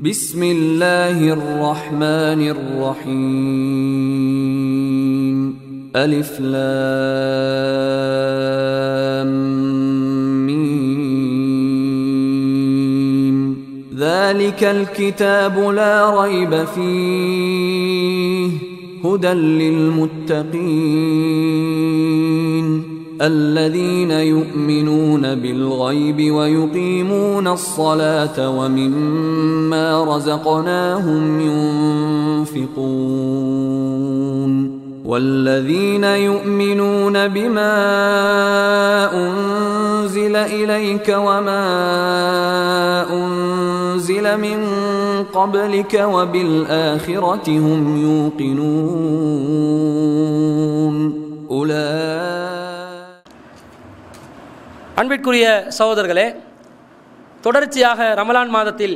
بسم الله الرحمن الرحيم ألف لام ميم ذلك الكتاب لا ريب فيه هدى للمتقين الذين يؤمنون بالغيب ويقيمون الصلاة ومما رزقناهم ينفقون والذين يؤمنون بما أنزل إليك وما أنزل من قبلك وبالآخرة هم يوقنون அன்பிற்குரிய சகோதரர்களே, தொடர்ச்சியாக ரமலான் மாதத்தில்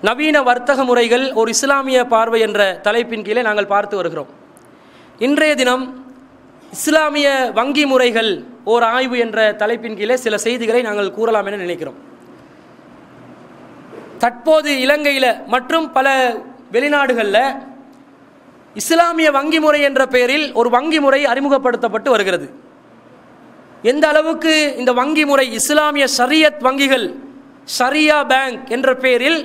நவீன வர்த்தக முறைகள் ஒரு இஸ்லாமிய பார்வை என்ற தலைப்பின் கீழே நாங்கள் பார்த்து வருகிறோம். இன்றைய தினம் இஸ்லாமிய வங்கி முறைகள் ஓர் ஆய்வு என்ற தலைப்பின் கீழே சில செய்திகளை நாங்கள் கூறலாம் என நினைக்கிறோம். தற்போது இலங்கையில் மற்றும் பல வெளிநாடுகளில் இஸ்லாமிய வங்கி முறை என்ற பெயரில் ஒரு வங்கி முறை அறிமுகப்படுத்தப்பட்டு வருகிறது. எந்த அளவுக்கு இந்த வங்கி முறை இஸ்லாமிய ஷரியத் வங்கிகள், ஷரியா பேங்க் என்ற பெயரில்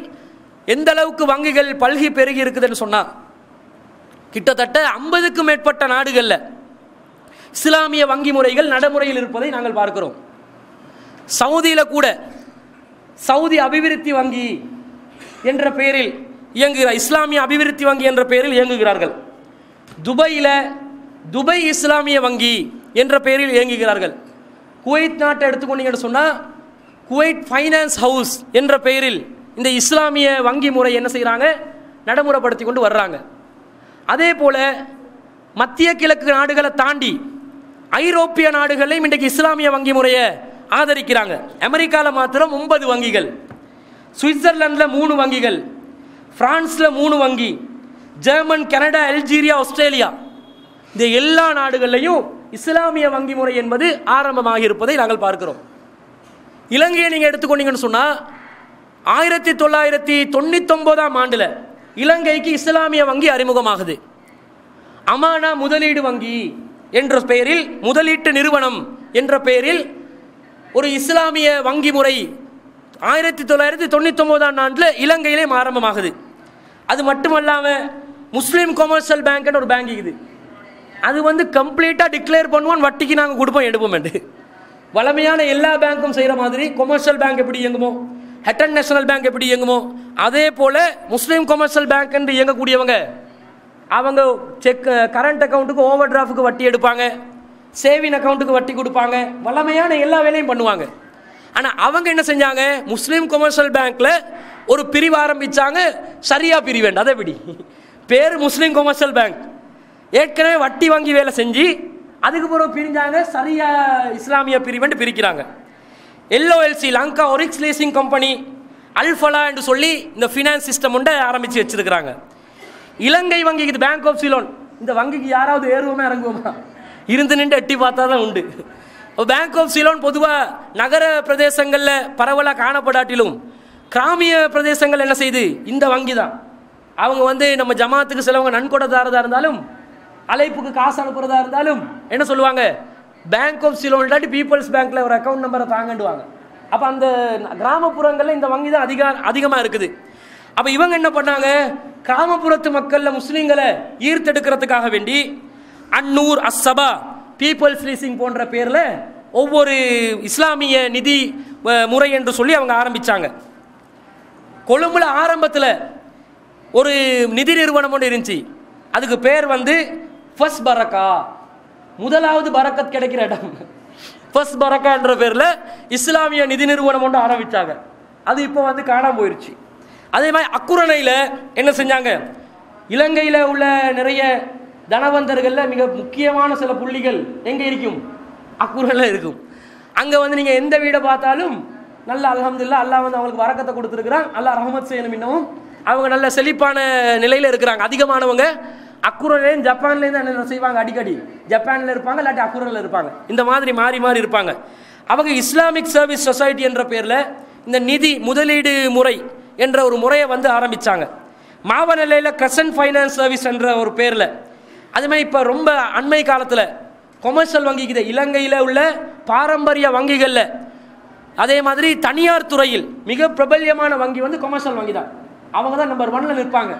எந்த அளவுக்கு வங்கிகள் பல்கி பெருகி இருக்குதுன்னு சொன்னால், கிட்டத்தட்ட 50க்கும் மேற்பட்ட நாடுகளில் இஸ்லாமிய வங்கி முறைகள் நடைமுறையில் இருப்பதை நாங்கள் பார்க்கிறோம். சவுதியில் கூட சவுதி அபிவிருத்தி வங்கி என்ற பெயரில் இயங்குகிறார், இஸ்லாமிய அபிவிருத்தி வங்கி என்ற பெயரில் இயங்குகிறார்கள். துபையில் துபை இஸ்லாமிய வங்கி என்ற பெயரில் இயங்குகிறார்கள். குவைத் நாட்டை எடுத்துக்கொண்டீங்கன்னு சொன்னால் குவைத் ஃபைனான்ஸ் ஹவுஸ் என்ற பெயரில் இந்த இஸ்லாமிய வங்கி முறை என்ன செய்கிறாங்க, நடைமுறைப்படுத்தி கொண்டு வர்றாங்க. அதே போல் மத்திய கிழக்கு நாடுகளை தாண்டி ஐரோப்பிய நாடுகளையும் இன்றைக்கு இஸ்லாமிய வங்கி முறையை ஆதரிக்கிறாங்க. அமெரிக்காவில் மாத்திரம் 9 வங்கிகள், சுவிட்சர்லாண்டில் 3 வங்கிகள், பிரான்ஸில் 3 வங்கி, ஜெர்மன், கனடா, அல்ஜீரியா, ஆஸ்திரேலியா, இந்த எல்லா நாடுகளிலையும் இஸ்லாமிய வங்கி முறை என்பது ஆரம்பமாக இருப்பதை நாங்கள் பார்க்கிறோம். இலங்கையை நீங்கள் எடுத்துக்கொண்டீங்கன்னு சொன்னால் 1999ஆம் ஆண்டில் இலங்கைக்கு இஸ்லாமிய வங்கி அறிமுகமாகுது. அமானா முதலீடு வங்கி என்ற பெயரில், முதலீட்டு நிறுவனம் என்ற பெயரில் ஒரு இஸ்லாமிய வங்கி முறை 1999ஆம் ஆண்டில் இலங்கையிலே ஆரம்பமாகுது. அது மட்டுமல்லாமல் முஸ்லீம் கொமர்ஷியல் பேங்க்னு ஒரு பேங்க் இருக்குது. அது கம்ப்ளீட்டாக டிக்ளேர் பண்ணுவோம், வட்டிக்கு நாங்கள் கொடுப்போம் எடுப்போம் என்று. வளமையான எல்லா பேங்க்கும் செய்கிற மாதிரி கொமர்ஷியல் பேங்க் எப்படி இயங்குமோ, ஹட்டன் நேஷனல் பேங்க் எப்படி இயங்குமோ, அதே போல் முஸ்லீம் கொமர்ஷியல் பேங்க் என்று இயங்கக்கூடியவங்க அவங்க செக் கரண்ட் அக்கௌண்ட்டுக்கு ஓவர் டிராஃப்ட்டுக்கு வட்டி எடுப்பாங்க, சேவிங் அக்கௌண்ட்டுக்கு வட்டி கொடுப்பாங்க, வளமையான எல்லா வேலையும் பண்ணுவாங்க. ஆனால் அவங்க என்ன செஞ்சாங்க, முஸ்லீம் கொமர்ஷியல் பேங்க்கில் ஒரு பிரிவு ஆரம்பித்தாங்க, ஷரியா பிரிவு. அதை எப்படி பேர் முஸ்லீம் கொமர்ஷியல் பேங்க், ஏற்கனவே வட்டி வங்கி வேலை செஞ்சு அதுக்கு பிறகு பிரிஞ்சாங்க, ஷரியா இஸ்லாமிய பிரிவுன்னு பிரிக்கிறாங்க. LOLC Lanka oryx leasing company, அல்ஃபலா என்று சொல்லி இந்த ஃபினான்ஸ் சிஸ்டம் ஒன்றை ஆரம்பித்து வச்சிருக்கிறாங்க. இலங்கை வங்கிக்கு இது பேங்க் ஆஃப் சிலோன். இந்த வங்கிக்கு யாராவது ஏறுவோமா இறங்குவோமா, இருந்து நின்று எட்டி பார்த்தா தான் உண்டு. பேங்க் ஆஃப் சிலோன் பொதுவாக நகர பிரதேசங்களில் பரவலாக காணப்படாட்டிலும் கிராமிய பிரதேசங்கள் என்ன செய்யுது, இந்த வங்கி தான். அவங்க நம்ம ஜமாத்துக்கு சிலவங்க நன்கொடைதாரதாக இருந்தாலும், அழைப்புக்கு காசு அனுப்புறதா இருந்தாலும் என்ன சொல்லுவாங்க, பேங்க் ஆஃப் சிலோன் இல்லாட்டி பீப்புள்ஸ் பேங்க்ல ஒரு அக்கௌண்ட் நம்பரை தாங்கண்டுவாங்க. அப்போ அந்த கிராமப்புறங்களில் இந்த வங்கி தான் அதிகமாக இருக்குது. அப்போ இவங்க என்ன பண்ணாங்க, கிராமப்புறத்து மக்களில் முஸ்லீம்களை ஈர்த்தெடுக்கிறதுக்காக வேண்டி அன்னூர், அஸ்ஸபா, பீப்புள்ஸ் லீசிங் போன்ற பேரில் ஒவ்வொரு இஸ்லாமிய நிதி முறை என்று சொல்லி அவங்க ஆரம்பித்தாங்க. கொழும்புல ஆரம்பத்தில் ஒரு நிதி நிறுவனம் ஒன்று இருந்துச்சு. அதுக்கு பேர் ஃபர்ஸ்ட் பரக்கா, முதலாவது பரக்கத் கிடைக்கிற இடம். ஃபர்ஸ்ட் பரக்கா என்ற பேரில் இஸ்லாமிய நிதி நிறுவனம் ஒன்று ஆரம்பித்தாங்க. அது இப்போ காணாமல் போயிடுச்சு. அதே மாதிரி அக்குரணையில் என்ன செஞ்சாங்க, இலங்கையில் உள்ள நிறைய தனவந்தர்களில் மிக முக்கியமான சில புள்ளிகள் எங்கே இருக்கும், அக்குரணையில் இருக்கும். அங்கே நீங்கள் எந்த வீடை பார்த்தாலும் நல்ல அல்ஹம்துலில்லாஹ் அல்லாஹ் அவங்களுக்கு வரக்கத்தை கொடுத்துருக்குறான், அல்லாஹ் ரஹமத் செய்யணும். இன்னமும் அவங்க நல்ல செழிப்பான நிலையில் இருக்கிறாங்க. அதிகமானவங்க அக்குரலையும் ஜப்பான்லேயும் தான் என்ன செய்வாங்க, அடிக்கடி ஜப்பானில் இருப்பாங்க, இல்லாட்டி அக்குரலில் இருப்பாங்க. இந்த மாதிரி மாறி மாறி இருப்பாங்க. அவங்க இஸ்லாமிக் சர்வீஸ் சொசைட்டி என்ற பேரில் இந்த நிதி முதலீடு முறை என்ற ஒரு முறையை வந்து ஆரம்பித்தாங்க. மாவநிலையில் கிரசன்ட் ஃபைனான்ஸ் சர்வீஸ் என்ற ஒரு பேரில். அதுமாதிரி இப்போ ரொம்ப அண்மை காலத்தில் கொமர்ஷியல் வங்கிக்குது இலங்கையில் உள்ள பாரம்பரிய வங்கிகளில். அதே மாதிரி தனியார் துறையில் மிக பிரபல்யமான வங்கி வந்து கொமர்ஷியல் வங்கி தான். அவங்க தான் நம்பர் 1ல் நிற்பாங்க.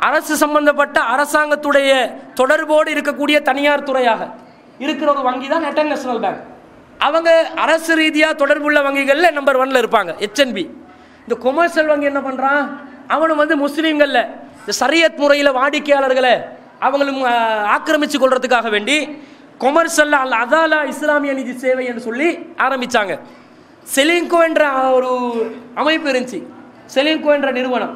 அரசு சம்பந்தப்பட்ட அரசாங்கத்துடைய தொடர்போடு இருக்கக்கூடிய தனியார் துறையாக இருக்கிற ஒரு வங்கி தான் நெட்டன் நேஷனல் பேங்க். அவங்க அரசு ரீதியாக தொடர்புள்ள வங்கிகளில் நம்பர் 1ல் இருப்பாங்க. HNB. இந்த கொமர்ஷியல் வங்கி என்ன பண்ணுறான், அவனும் வந்து முஸ்லீம்களில் இந்த சரியத் முறையில் வாடிக்கையாளர்களை அவங்களும் ஆக்கிரமித்து கொள்றதுக்காக வேண்டி கொமர்ஷியல் அல் அதாலா இஸ்லாமிய நிதி சேவை என்று சொல்லி ஆரம்பித்தாங்க. செலிங்கோ என்ற ஒரு அமைப்பு இருந்துச்சு. செலிங்கோ என்ற நிறுவனம்.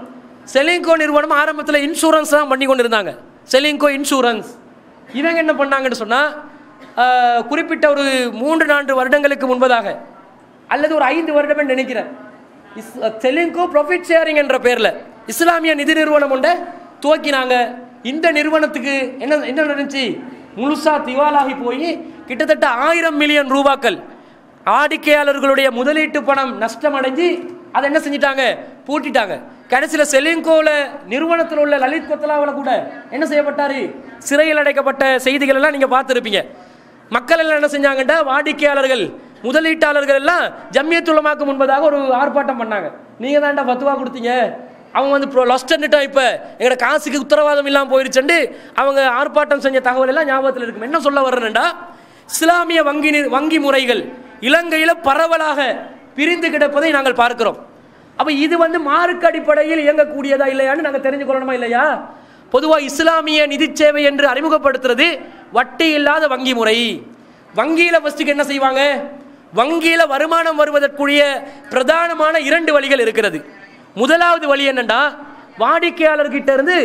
செலிங்கோ நிறுவனம் ஆரம்பத்தில் இன்சூரன்ஸ் தான் பண்ணி கொண்டு இருந்தாங்க. செலிங்கோ இன்சூரன்ஸ். இவங்க என்ன பண்ணாங்கன்னு சொன்னால், குறிப்பிட்ட ஒரு 3-4 வருடங்களுக்கு முன்பதாக அல்லது ஒரு 5 வருடமே நினைக்கிறேன், செலிங்கோ ப்ராஃபிட் ஷேரிங் என்ற பேரில் இஸ்லாமிய நிதி நிறுவனம் ஒன்றை துவக்கினாங்க. இந்த நிறுவனத்துக்கு என்ன நடந்துச்சு, முழுசா திவாலாகி போய் கிட்டத்தட்ட 1000 மில்லியன் ரூபாய்கள் வாடிக்கையாளர்களுடைய முதலீட்டு பணம் நஷ்டம் அடைஞ்சு அதை என்ன செஞ்சிட்டாங்க, பூட்டிட்டாங்க. கடைசியில் செலிங்கோவில் நிறுவனத்தில் உள்ள லலித் கொத்தலாவில் கூட என்ன செய்யப்பட்டார், சிறையில் அடைக்கப்பட்ட செய்திகள் எல்லாம் நீங்கள் பார்த்துருப்பீங்க. மக்கள் எல்லாம் என்ன செஞ்சாங்கண்டா, வாடிக்கையாளர்கள் முதலீட்டாளர்கள் எல்லாம் ஜம்மியத்துல் உலமாக்கு முன்பதாக ஒரு ஆர்ப்பாட்டம் பண்ணாங்க. நீங்கள் தான்டா ஃபத்வா கொடுத்தீங்க, அவங்க வந்து லொஸ்டன்னுட்டா இப்போ எங்களோட காசுக்கு உத்தரவாதம் இல்லாமல் போயிருச்சுண்டு அவங்க ஆர்ப்பாட்டம் செஞ்ச தகவல் எல்லாம் ஞாபகத்தில் இருக்கும். என்ன சொல்ல வர்றேன்டா, இஸ்லாமிய வங்கி முறைகள் இலங்கையில் பரவலாக பிரிந்து கிடப்பதை நாங்கள் பார்க்கிறோம். அப்போ இது வந்து மார்க்க அடிப்படையில் இயங்கக்கூடியதா இல்லையான்னு நாங்கள் தெரிஞ்சு கொள்ளணுமா இல்லையா? பொதுவாக இஸ்லாமிய நிதி சேவை என்று அறிமுகப்படுத்துறது வட்டி இல்லாத வங்கி முறை. வங்கியில் ஃபஸ்ட்டுக்கு என்ன செய்வாங்க, வங்கியில் வருமானம் வருவதற்குரிய பிரதானமான 2 வழிகள் இருக்கிறது. முதலாவது வழி என்னன்னா, வாடிக்கையாளர்கிட்ட இருந்து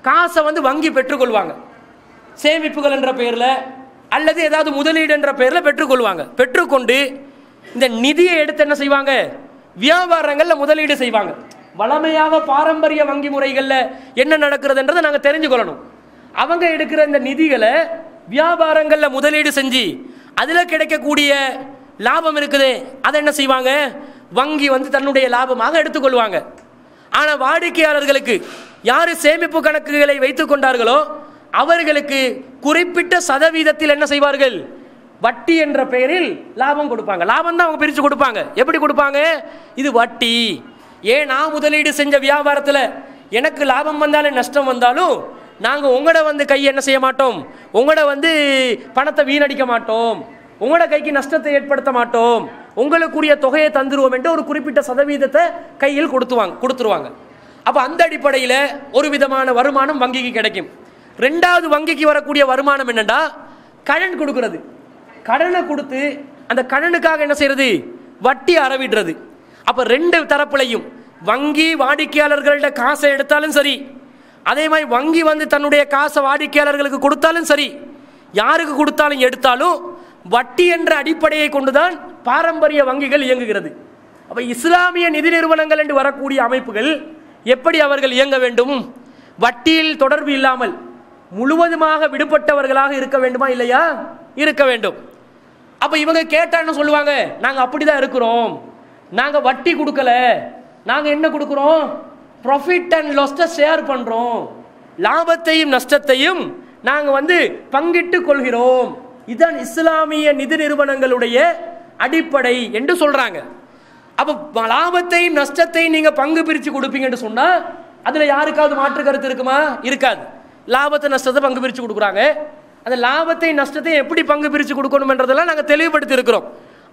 காசை வந்து வங்கி பெற்றுக்கொள்வாங்க. சேமிப்புகள் என்ற பெயரில் அல்லது ஏதாவது முதலீடு என்ற பெயரில் பெற்றுக்கொள்வாங்க. பெற்றுக்கொண்டு இந்த நிதியை எடுத்து என்ன செய்வாங்க, வியாபாரங்களில் முதலீடு செய்வாங்க. வளமையாக பாரம்பரிய வங்கி முறைகளில் என்ன நடக்கிறதுன்றதை நாங்கள் தெரிஞ்சுக்கொள்ளணும். அவங்க எடுக்கிற இந்த நிதிகளை வியாபாரங்களில் முதலீடு செஞ்சு அதில் கிடைக்கக்கூடிய லாபம் இருக்குது, அதை என்ன செய்வாங்க, வங்கி வந்து தன்னுடைய லாபமாக எடுத்துக்கொள்வாங்க. ஆனால் வாடிக்கையாளர்களுக்கு யார் சேமிப்பு கணக்குகளை வைத்துக் கொண்டார்களோ அவர்களுக்கு குறிப்பிட்ட சதவீதத்தில் என்ன செய்வார்கள், வட்டி என்ற பெயரில் லாபம் கொடுப்பாங்க. லாபம் தான் அவங்க பிரித்து கொடுப்பாங்க. எப்படி கொடுப்பாங்க, இது வட்டி. ஏன், நான் முதலீடு செஞ்ச வியாபாரத்தில் எனக்கு லாபம் வந்தாலும் நஷ்டம் வந்தாலும் நாங்கள் உங்களோட வந்து கையை என்ன செய்ய மாட்டோம், உங்களோட வந்து பணத்தை வீணடிக்க மாட்டோம், உங்களோட கைக்கு நஷ்டத்தை ஏற்படுத்த மாட்டோம், உங்களுக்குரிய தொகையை தந்துருவோம் என்று ஒரு குறிப்பிட்ட சதவீதத்தை கையில் கொடுத்துருவாங்க. அப்போ அந்த அடிப்படையில் ஒரு விதமான வருமானம் வங்கிக்கு கிடைக்கும். 2வது வங்கிக்கு வரக்கூடிய வருமானம் என்னென்னா, கடன் கொடுக்கறது. கடனை கொடுத்து அந்த கடனுக்காக என்ன செய்யறது, வட்டி அறவிடுறது. அப்போ 2 தரப்புலையும் வங்கி வாடிக்கையாளர்கள்ட்ட காசை எடுத்தாலும் சரி, அதே மாதிரி வங்கி வந்து தன்னுடைய காசை வாடிக்கையாளர்களுக்கு கொடுத்தாலும் சரி, யாருக்கு கொடுத்தாலும் எடுத்தாலும் வட்டி என்ற அடிப்படையை கொண்டுதான் பாரம்பரிய வங்கிகள் இயங்குகிறது. அப்போ இஸ்லாமிய நிதி நிறுவனங்கள் என்று வரக்கூடிய அமைப்புகள் எப்படி அவர்கள் இயங்க வேண்டும், வட்டியில் தொடர்பு இல்லாமல் முழுவதுமாக விடுபட்டவர்களாக இருக்க வேண்டுமா இல்லையா, இருக்க வேண்டும். அப்போ இவங்க கேட்டான்னு சொல்லுவாங்க, நாங்கள் அப்படி தான் இருக்கிறோம், நாங்கள் வட்டி கொடுக்கல, நாங்கள் என்ன கொடுக்குறோம், ப்ராஃபிட் அண்ட் லாஸை ஷேர் பண்ணுறோம், லாபத்தையும் நஷ்டத்தையும் நாங்கள் வந்து பங்கிட்டு கொள்கிறோம். இதுதான் இஸ்லாமிய நிதி நிறுவனங்களுடைய அடிப்படை என்று சொல்கிறாங்க. அப்போ லாபத்தையும் நஷ்டத்தையும் நீங்கள் பங்கு பிரித்து கொடுப்பீங்கன்னு சொன்னால் அதில் யாருக்காவது மாற்று கருத்து இருக்குமா, இருக்காது. லாபத்தை நஷ்டத்தை பங்கு பிரித்து கொடுக்குறாங்க. அந்த லாபத்தை நஷ்டத்தை எப்படி பங்கு பிரித்து கொடுக்கணும்ன்றதெல்லாம் நாங்கள் தெளிவுபடுத்தி இருக்கிறோம்.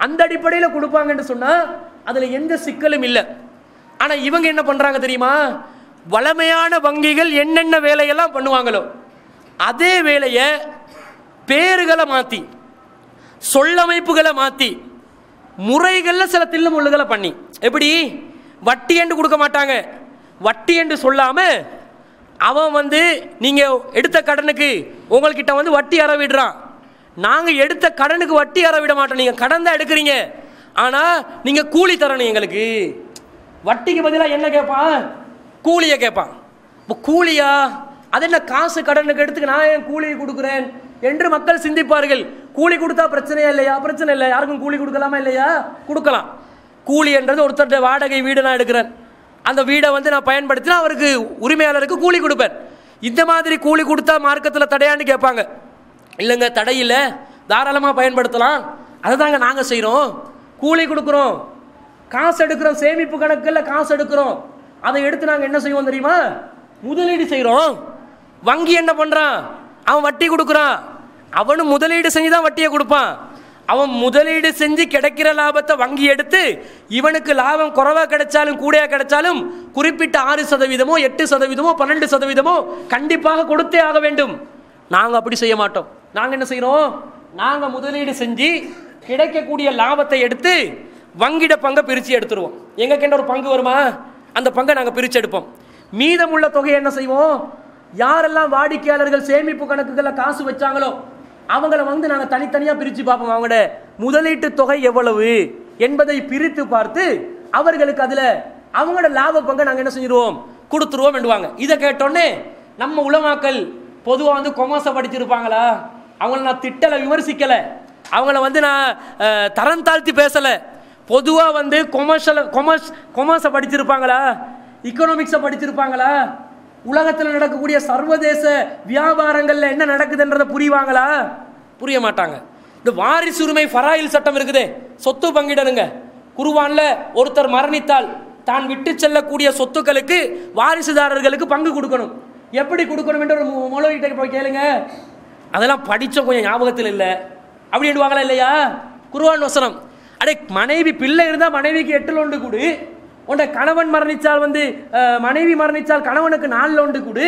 அந்த அடிப்படையில் கொடுப்பாங்கன்னு சொன்னால் அதில் எந்த சிக்கலும் இல்லை. ஆனால் இவங்க என்ன பண்ணுறாங்க தெரியுமா, வளமையான வங்கிகள் என்னென்ன வேலையெல்லாம் பண்ணுவாங்களோ அதே வேலையை பேறுகளை மாற்றி, சொல்லமைப்புகளை மாற்றி, முறைகளில் சில தில்லு முள்ளுகளை பண்ணி, எப்படி வட்டி என்று கொடுக்க மாட்டாங்க, வட்டி என்று சொல்லாமல் அவன் வந்து நீங்கள் எடுத்த கடனுக்கு உங்கள்கிட்ட வந்து வட்டி அறவிடுறான், நாங்கள் எடுத்த கடனுக்கு வட்டி அறவிட மாட்டோம், நீங்கள் கடன் தான் எடுக்கிறீங்க, ஆனால் நீங்கள் கூலி தரணும் எங்களுக்கு. வட்டிக்கு பதிலாக என்ன கேட்பான், கூலியை கேட்பான். இப்போ கூலியா, அது என்ன, காசு கடனுக்கு எடுத்துக்க நான் ஏன் கூலியை கொடுக்குறேன் என்று மக்கள் சிந்திப்பார்கள். கூலி கொடுத்தா பிரச்சனையா இல்லையா, பிரச்சனை இல்லை, யாருக்கும் கூலி கொடுக்கலாமா இல்லையா, கொடுக்கலாம். கூலி என்றது ஒருத்தர் வாடகை வீடு நான் எடுக்கிறேன், அந்த வீடை வந்து நான் பயன்படுத்தினா அவருக்கு உரிமையாளருக்கு கூலி கொடுப்பேன். இந்த மாதிரி கூலி கொடுத்தா மார்க்கத்தில் தடையான்னு கேட்பாங்க. இல்லைங்க, தடையில்ல, தாராளமாக பயன்படுத்தலாம். அதை தாங்க நாங்கள் செய்கிறோம். கூலி கொடுக்குறோம், காசு எடுக்கிறோம், சேமிப்பு கணக்கில் காசு எடுக்கிறோம். அதை எடுத்து நாங்கள் என்ன செய்வோம் தெரியுமா? முதலீடு செய்கிறோம். வங்கி என்ன பண்ணுறான்? அவன் வட்டி கொடுக்குறான். அவனும் முதலீடு செஞ்சு தான் வட்டியை கொடுப்பான். அவன் முதலீடு செஞ்சு கிடைக்கிற லாபத்தை வங்கி எடுத்து இவனுக்கு லாபம் குறைவாக கிடைச்சாலும் கூடையா கிடைச்சாலும் குறிப்பிட்ட 6%, 8%, 12% கண்டிப்பாக கொடுத்தே ஆக வேண்டும். நாங்கள் அப்படி செய்ய மாட்டோம். நாங்கள் என்ன செய்கிறோம்? நாங்கள் முதலீடு செஞ்சு கிடைக்கக்கூடிய லாபத்தை எடுத்து வங்கிட பங்கை பிரித்து எடுத்துருவோம். எங்கக்கிட்ட ஒரு பங்கு வருமா, அந்த பங்கை நாங்கள் பிரித்து எடுப்போம். மீதமுள்ள தொகையை என்ன செய்வோம்? யாரெல்லாம் வாடிக்கையாளர்கள் சேமிப்பு கணக்குகளில் காசு வச்சாங்களோ அவங்கள வந்து நாங்கள் தனித்தனியாக பிரித்து பார்ப்போம். அவங்களோட முதலீட்டு தொகை எவ்வளவு என்பதை பிரித்து பார்த்து அவர்களுக்கு அதில் அவங்களோட லாப பங்கை நாங்கள் என்ன செஞ்சிருவோம்? கொடுத்துருவோம் என்றுவாங்க. இதை கேட்டோன்னே நம்ம உலமாக்கள் பொதுவாக வந்து கொமர்ஸை படிச்சிருப்பாங்களா? அவங்கள நான் திட்டலை, விமர்சிக்கலை, அவங்கள வந்து நான் தரம் தாழ்த்தி பேசலை. பொதுவாக வந்து கொமர்ஸை படிச்சிருப்பாங்களா? எக்கனாமிக்ஸை படிச்சிருப்பாங்களா? உலகத்தில் நடக்கக்கூடிய சர்வதேச வியாபாரங்களில் என்ன நடக்குதுன்றதை புரிவாங்களா? புரிய மாட்டாங்க. இந்த வாரிசு உரிமை ஃபராயில் சட்டம் இருக்குதே, சொத்து பங்கிடனுங்க. குர்ஆன்ல ஒருத்தர் மரணித்தால் தான் விட்டு செல்லக்கூடிய சொத்துக்களுக்கு வாரிசுதாரர்களுக்கு பங்கு கொடுக்கணும். எப்படி கொடுக்கணும் என்று ஒரு மௌலவிகிட்ட போய் கேளுங்க. அதெல்லாம் படித்தோம், கொஞ்சம் ஞாபகத்தில் இல்லை அப்படின்வாங்களா இல்லையா? குர்ஆன் வசனம். அடே, மனைவி பிள்ளை இருந்தால் மனைவிக்கு 8 ஒன்று கொடு. உன்னை கணவன் மரணித்தால் வந்து மனைவி மரணித்தால் கணவனுக்கு 4 ஒன்று கொடு.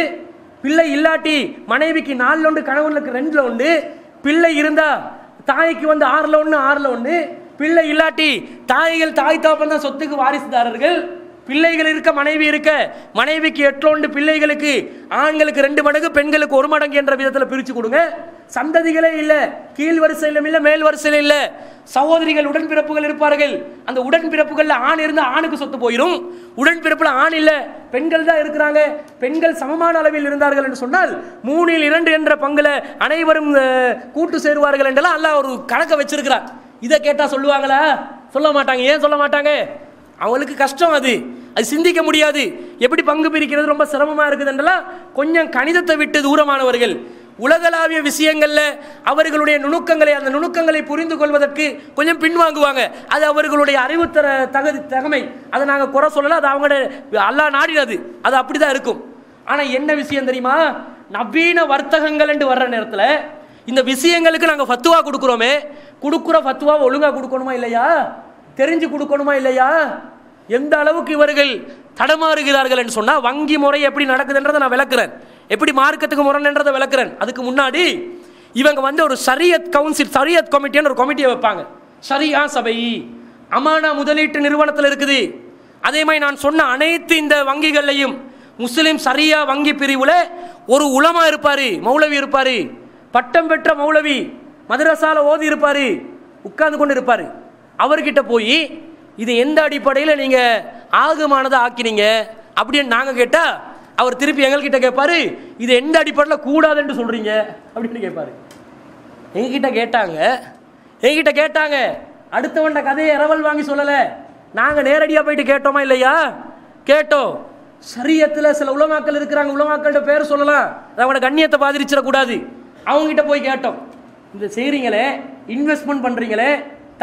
பிள்ளை இல்லாட்டி மனைவிக்கு 4 ஒன்று, கணவனுக்கு 2 ஒன்று. பிள்ளை இருந்தா தாய்க்கு வந்து 6 ஒன்று 6 ஒன்று. பிள்ளை இல்லாட்டி தாய் தாப்பன் தான் சொத்துக்கு வாரிசுதாரர்கள். பிள்ளைகள் இருக்க மனைவி இருக்க மனைவிக்கு 8 ஒன்று, பிள்ளைகளுக்கு ஆண்களுக்கு 2 மடங்கு, பெண்களுக்கு 1 மடங்கு என்ற விதத்தில் பிரித்து கொடுங்க. சந்ததிகளே இல்லை, கீழ் வரிசையிலும் இல்லை, மேல் வரிசையிலும் இல்லை. சகோதரிகள் உடன்பிறப்புகள் இருப்பார்கள். அந்த உடன்பிறப்புகளில் ஆண் இருந்தால் ஆணுக்கு சொத்து போயிடும். உடன்பிறப்பில் ஆண் இல்லை, பெண்கள் தான் இருக்கிறாங்க. பெண்கள் சமமான அளவில் இருந்தார்கள் என்று சொன்னால் 3/2 என்ற பங்குல அனைவரும் கூட்டு சேருவார்கள் என்றெல்லாம் அல்லாஹ் ஒரு கணக்கை வச்சிருக்கிறார். இதை கேட்டால் சொல்லுவாங்களா? சொல்ல மாட்டாங்க. ஏன் சொல்ல மாட்டாங்க? அவங்களுக்கு கஷ்டம், அது சிந்திக்க முடியாது. எப்படி பங்கு பிரிக்கிறது ரொம்ப சிரமமாக இருக்குதுன்றலாம் கொஞ்சம் கணிதத்தை விட்டு தூரமானவர்கள். உலகளாவிய விஷயங்களில் அவர்களுடைய அந்த நுணுக்கங்களை புரிந்து கொள்வதற்கு கொஞ்சம் பின்வாங்குவாங்க. அது அவர்களுடைய அறிவு தகமை. அதை நாங்கள் குறை சொல்லலாம், அது அவங்களோட அல்லாஹ் நாடினது, அது அப்படி தான் இருக்கும். ஆனால் என்ன விஷயம் தெரியுமா? நவீன வர்த்தகங்கள் என்று வர்ற நேரத்தில் இந்த விஷயங்களுக்கு நாங்கள் ஃபத்துவா கொடுக்குறோமே, கொடுக்குற ஃபத்துவாவை ஒழுங்காக கொடுக்கணுமா இல்லையா? தெரிஞ்சு கொடுக்கணுமா இல்லையா? எந்த அளவுக்கு இவர்கள் தடமாறுகிறார்கள் என்று சொன்னால், வங்கி முறை எப்படி நடக்குதுன்றதை நான் விளக்குறேன், எப்படி மார்க்கத்துக்கு முரண்ன்றதை விளக்குறேன். அதுக்கு முன்னாடி இவங்க வந்து ஒரு ஷரியத் கவுன்சில், ஷரியத் கமிட்டின்னு ஒரு கமிட்டியை வைப்பாங்க. ஷரியா சபை அமானா முதலீட்டு நிறுவனத்தில் இருக்குது. அதே மாதிரி நான் சொன்ன அனைத்து இந்த வங்கிகள்லையும் முஸ்லிம் ஷரியா வங்கி பிரிவில் ஒரு உலமா இருப்பார், மௌலவி இருப்பார், பட்டம் பெற்ற மௌலவி, மதரசால ஓதி இருப்பார், உட்கார்ந்து கொண்டு இருப்பார். அவர்கிட்ட போய் இது எந்த அடிப்படையில் நீங்கள் ஆகுமானதை ஆக்கினீங்க அப்படின்னு நாங்கள் கேட்டால் அவர் திருப்பி எங்கள்கிட்ட கேட்பாரு, இது எந்த அடிப்படையில் கூடாதுன்னு சொல்கிறீங்க அப்படின்னு கேட்பாரு. எங்ககிட்ட கேட்டாங்க. அடுத்தவன்ட கதையை இரவல் வாங்கி சொல்லலை, நாங்கள் நேரடியாக போயிட்டு கேட்டோமா இல்லையா? கேட்டோம். ஷரியத்தில் சில உலமாக்கள் இருக்கிறாங்க, உலமாக்கள்கிட்ட பேர் சொல்லலாம், அவங்களோட கண்ணியத்தை பாதிச்சிடக்கூடாது. அவங்ககிட்ட போய் கேட்டோம், இந்த செய்கிறீங்களே, இன்வெஸ்ட்மெண்ட் பண்ணுறீங்களே,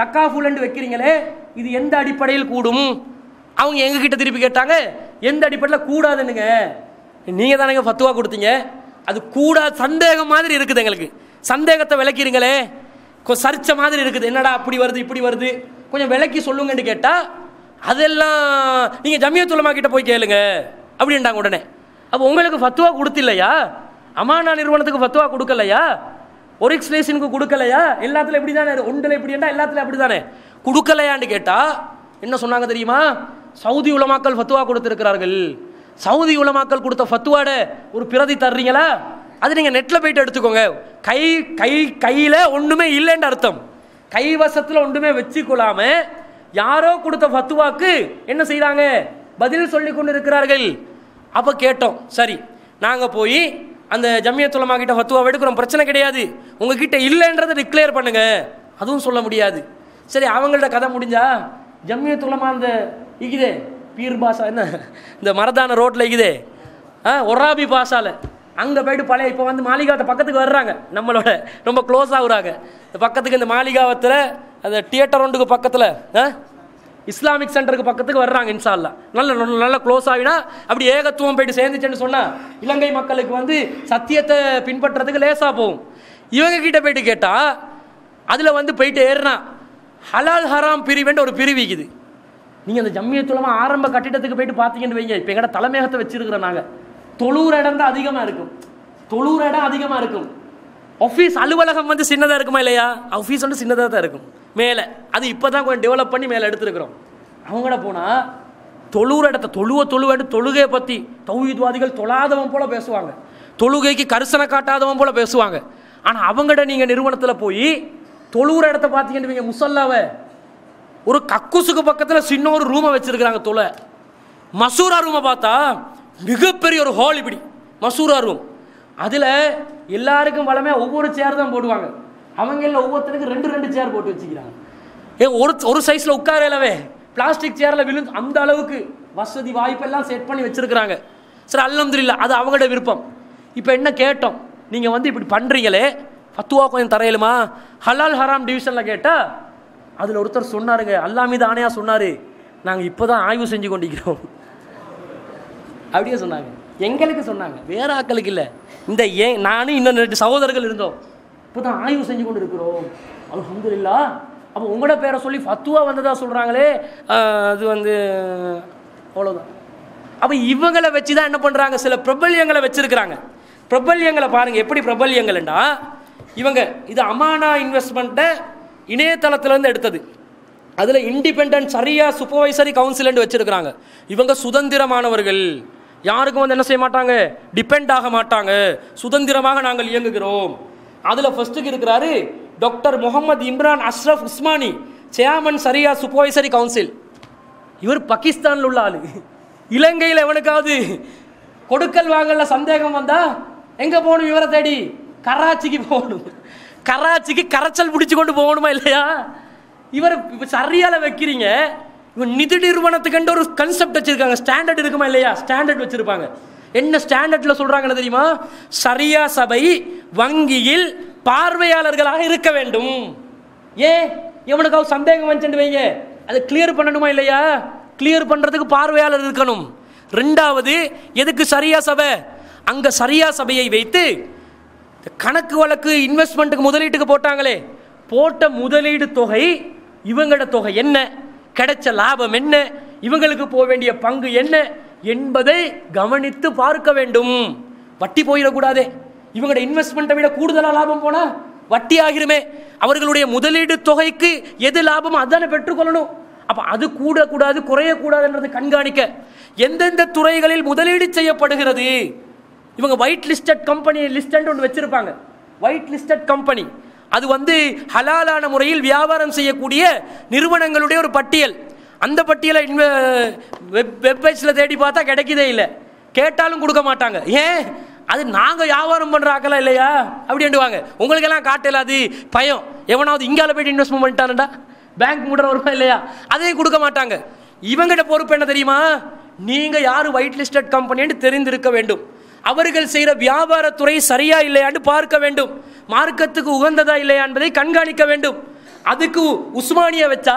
தக்காஃபுல் வைக்கிறீங்களே, இது எந்த அடிப்படையில் கூடும்? அவங்க எங்ககிட்ட திருப்பி கேட்டாங்க, எந்த அடிப்படையில் கூடாதுன்னுங்க. நீங்கள் தானே ஃபத்துவா கொடுத்தீங்க, அது கூடாது, சந்தேகம் மாதிரி இருக்குது, எங்களுக்கு சந்தேகத்தை விளக்கிறீங்களே, சரிச்ச மாதிரி இருக்குது, என்னடா அப்படி வருது இப்படி வருது, கொஞ்சம் விளக்கி சொல்லுங்கன்னு கேட்டால் அதெல்லாம் நீங்கள் ஜமியத் உலமா கிட்ட போய் கேளுங்க அப்படின்ட்டாங்க உடனே. அப்போ உங்களுக்கு ஃபத்துவா கொடுத்தில்லையா? அமானா நிறுவனத்துக்கு ஃபத்துவா கொடுக்கலையா? ஒரிக்ஸ் நேஷனுக்கு கொடுக்கலையா? எல்லாத்துலையும் எப்படி தானே, ஒன்றில் எப்படி என்றால் எல்லாத்துலையும் அப்படி தானே கொடுக்கலையான்னு கேட்டால் என்ன சொன்னாங்க தெரியுமா? சவுதி உலமாக்கள் ஃபத்துவா கொடுத்துருக்கிறார்கள். சவுதி உலமாக்கள் கொடுத்த ஃபத்துவாட ஒரு பிரதி தர்றீங்களா? அது நீங்கள் நெட்டில் போயிட்டு எடுத்துக்கோங்க. கையில் ஒன்றுமே இல்லைன்னு அர்த்தம். கைவசத்தில் ஒன்றுமே வச்சுக்கொள்ளாம யாரோ கொடுத்த ஃபத்துவாக்கு என்ன செய்கிறாங்க? பதில் சொல்லி கொண்டு இருக்கிறார்கள். அப்போ கேட்டோம், சரி நாங்கள் போய் அந்த ஜமியத் உலமா கிட்ட ஃபத்துவா எடுக்கிறோம், பிரச்சனை கிடையாது, உங்ககிட்ட இல்லைன்றதை டிக்ளேர் பண்ணுங்க. அதுவும் சொல்ல முடியாது. சரி, அவங்கள்ட்ட கதை முடிஞ்சா ஜமியத் உலமா அந்த இக்குதே பீர் பாஷா என்ன இந்த மரதான ரோட்டில் இருக்குதே ஒராபி பாஷாவில் அங்கே போய்ட்டு பழைய இப்போ வந்து மாளிகாவத்தை பக்கத்துக்கு வர்றாங்க, நம்மளோட ரொம்ப க்ளோஸ் ஆகுறாங்க. இந்த பக்கத்துக்கு இந்த மாளிகாவத்தில் அந்த தியேட்டர் ஒன்றுக்கு பக்கத்தில் இஸ்லாமிக் சென்டருக்கு பக்கத்துக்கு வர்றாங்க. இன்ஷா அல்லாஹ் நல்ல நல்ல க்ளோஸ் ஆகினா அப்படி ஏகத்துவம் போயிட்டு சேர்ந்துச்சுன்னு சொன்னால் இலங்கை மக்களுக்கு வந்து சத்தியத்தை பின்பற்றுறதுக்கு லேசாக போகும். இவங்க கிட்ட போயிட்டு கேட்டால் அதில் வந்து போயிட்டு ஏறினா ஹலால் ஹராம் பிரிவுன்ற ஒரு பிரிவிக்குது. நீங்கள் அந்த ஜம்மியத்துலமா ஆரம்ப கட்டிடத்துக்கு போயிட்டு பார்த்தீங்கன்னு வைங்க, இப்போ எங்கள்கிட்ட தலைமையகத்தை வச்சிருக்கிறோம் நாங்கள். தொழுற இடம் தான் அதிகமாக இருக்கும், தொழுற இடம் அதிகமாக இருக்கும். ஆஃபீஸ் அலுவலகம் வந்து சின்னதாக இருக்குமா இல்லையா? ஆஃபீஸ் வந்து சின்னதாக தான் இருக்கும் மேலே. அது இப்போ தான் கொஞ்சம் டெவலப் பண்ணி மேலே எடுத்துருக்குறோம். அவங்கள போனால் தொழுற இடத்த தொழுவேன்னு தொழுகையை பற்றி தௌஹீத்வாதிகள் தொழாதவன் போல் பேசுவாங்க, தொழுகைக்கு கரிசனை காட்டாதவன் போல் பேசுவாங்க. ஆனால் அவங்கள்ட நீங்கள் நிறுவனத்தில் போய் தொழுற இடத்த பார்த்தீங்கன்னு வைங்க, முசல்லாவை ஒரு கக்குசுக்கு பக்கத்தில் சின்ன ஒரு ரூமை வச்சிருக்கிறாங்க தொலை. மசூரா ரூமை பார்த்தா மிகப்பெரிய ஒரு ஹால், இப்படி மசூரா ரூம். அதில் எல்லாருக்கும் வளமையாக ஒவ்வொரு சேர் தான் போடுவாங்க. அவங்கள ஒவ்வொருத்தருக்கு 2 சேர் போட்டு வச்சுக்கிறாங்க. ஒரு சைஸில் உட்காரலவே பிளாஸ்டிக் சேரில் விழுந்து அந்த அளவுக்கு வசதி வாய்ப்பெல்லாம் செட் பண்ணி வச்சிருக்கிறாங்க. சரி, அல்ஹம்துலில்லாஹ், அது அவங்களோட விருப்பம். இப்போ என்ன கேட்டோம், நீங்கள் வந்து இப்படி பண்ணுறீங்களே ஃபத்துவா கொஞ்சம் தரையிலுமா? ஹலால் ஹராம் டிவிஷனில் கேட்டால் அதில் ஒருத்தர் சொன்னாருங்க, அல்லாஹ் மீது ஆணையாக சொன்னார், நாங்கள் இப்போ தான் ஆய்வு செஞ்சு கொண்டிருக்கிறோம் அப்படியே சொன்னாங்க. எங்களுக்கு சொன்னாங்க, வேற ஆக்களுக்கு இல்லை. இந்த நானும் இன்னும் 2 சகோதரர்கள் இருந்தோம், இப்போ தான் ஆய்வு செஞ்சு கொண்டு இருக்கிறோம். அல்ஹம்துலில்லாஹ். அப்போ உங்களோட பேரை சொல்லி ஃபத்துவா வந்ததா சொல்கிறாங்களே, அது வந்து அவ்வளோதான். அப்போ இவங்களை வச்சு தான் என்ன பண்ணுறாங்க, சில பிரபல்யங்களை வச்சிருக்கிறாங்க. பிரபல்யங்களை பாருங்கள் எப்படி பிரபல்யங்கள்டா, இவங்க இது அமானா இன்வெஸ்ட்மெண்ட்டை இணையதளத்திலேருந்து எடுத்தது. அதில் இண்டிபெண்டன்ட் சரியா சூப்பர்வைசரி கவுன்சில் வச்சிருக்கிறாங்க. இவங்க சுதந்திரமானவர்கள், யாருக்கும் வந்து என்ன செய்ய மாட்டாங்க, டிபெண்ட் ஆக மாட்டாங்க, சுதந்திரமாக நாங்கள் இயங்குகிறோம். அதில் ஃபர்ஸ்ட்டுக்கு இருக்கிறாரு டாக்டர் முகமது இம்ரான் அஷ்ரஃப் உஸ்மானி, சேர்மன் சரியா சூப்பர்வைசரி கவுன்சில். இவர் பாகிஸ்தானில் உள்ள ஆளு. இலங்கையில் எவனுக்காவது கொடுக்கல் வாங்கல சந்தேகம் வந்தா எங்கே போகணும், இவரை தேடி கராச்சிக்கு போகணும். கராச்சிக்கு கரைச்சல் பிடிச்சி கொண்டு போகணுமா இல்லையா? இவர் சரியால வைக்கிறீங்க. இவன் நிதி நிறுவனத்துக்கு ஒரு கன்செப்ட் வச்சிருக்காங்க, ஸ்டாண்டர்ட் இருக்குமா இல்லையா? ஸ்டாண்டர்ட் வச்சிருப்பாங்க. என்ன ஸ்டாண்டர்ட்ல சொல்றாங்கன்னு தெரியுமா? சரியா சபை வங்கியில் பார்வையாளர்களாக இருக்க வேண்டும். எவனுக்கு சந்தேகம் வந்துட்டு வைங்க, அதை கிளியர் பண்ணணுமா இல்லையா? கிளியர் பண்றதுக்கு பார்வையாளர் இருக்கணும். 2வது, எதுக்கு சரியா சபை? அங்க சரியா சபையை வைத்து கணக்கு வழக்கு இன்வெஸ்ட்மெண்ட்டுக்கு முதலீட்டுக்கு போட்டாங்களே, போட்ட முதலீடு தொகை இவங்களோட தொகை என்ன, கிடைச்ச லாபம் என்ன, இவங்களுக்கு போக வேண்டிய பங்கு என்ன என்பதை கவனித்து பார்க்க வேண்டும். வட்டி போயிடக்கூடாதே. இவங்களோட இன்வெஸ்ட்மெண்ட்டை விட கூடுதலாக லாபம் போனா வட்டி ஆகிருமே. அவர்களுடைய முதலீடு தொகைக்கு எது லாபமோ அதானே பெற்றுக்கொள்ளணும். அப்போ அது கூடக்கூடாது, குறையக்கூடாதுன்றது கண்காணிக்க எந்தெந்த துறைகளில் முதலீடு செய்யப்படுகிறது. இவங்க ஒயிட் லிஸ்டட் கம்பெனி லிஸ்ட் ஒன்று வச்சிருப்பாங்க. ஒயிட் லிஸ்டட் கம்பெனி அது வந்து ஹலாலான முறையில் வியாபாரம் செய்யக்கூடிய நிறுவனங்களுடைய ஒரு பட்டியல். அந்த பட்டியலை வெப்சைட்ஸில் தேடி பார்த்தா கிடைக்கதே இல்லை, கேட்டாலும் கொடுக்க மாட்டாங்க. ஏன்? அது நாங்கள் வியாபாரம் பண்ணுற ஆக்கலாம் இல்லையா அப்படின்ட்டுவாங்க. உங்களுக்கெல்லாம் காட்டலாது பயம், எவனாவது இங்கால போய்ட்டு இன்வெஸ்ட்மெண்ட் பண்ணிட்டான்டா பேங்க் மூடுற வருமா இல்லையா, அதையும் கொடுக்க மாட்டாங்க. இவங்ககிட்ட பொறுப்பு என்ன தெரியுமா? நீங்கள் யார் ஒயிட் லிஸ்டட் கம்பெனின்னு தெரிந்திருக்க வேண்டும். அவர்கள் செய்கிற வியாபாரத்துறை சரியா இல்லையான்னு பார்க்க வேண்டும். மார்க்கத்துக்கு உகந்ததா இல்லையா என்பதை கண்காணிக்க வேண்டும். அதுக்கு உஸ்மானிய வச்சா,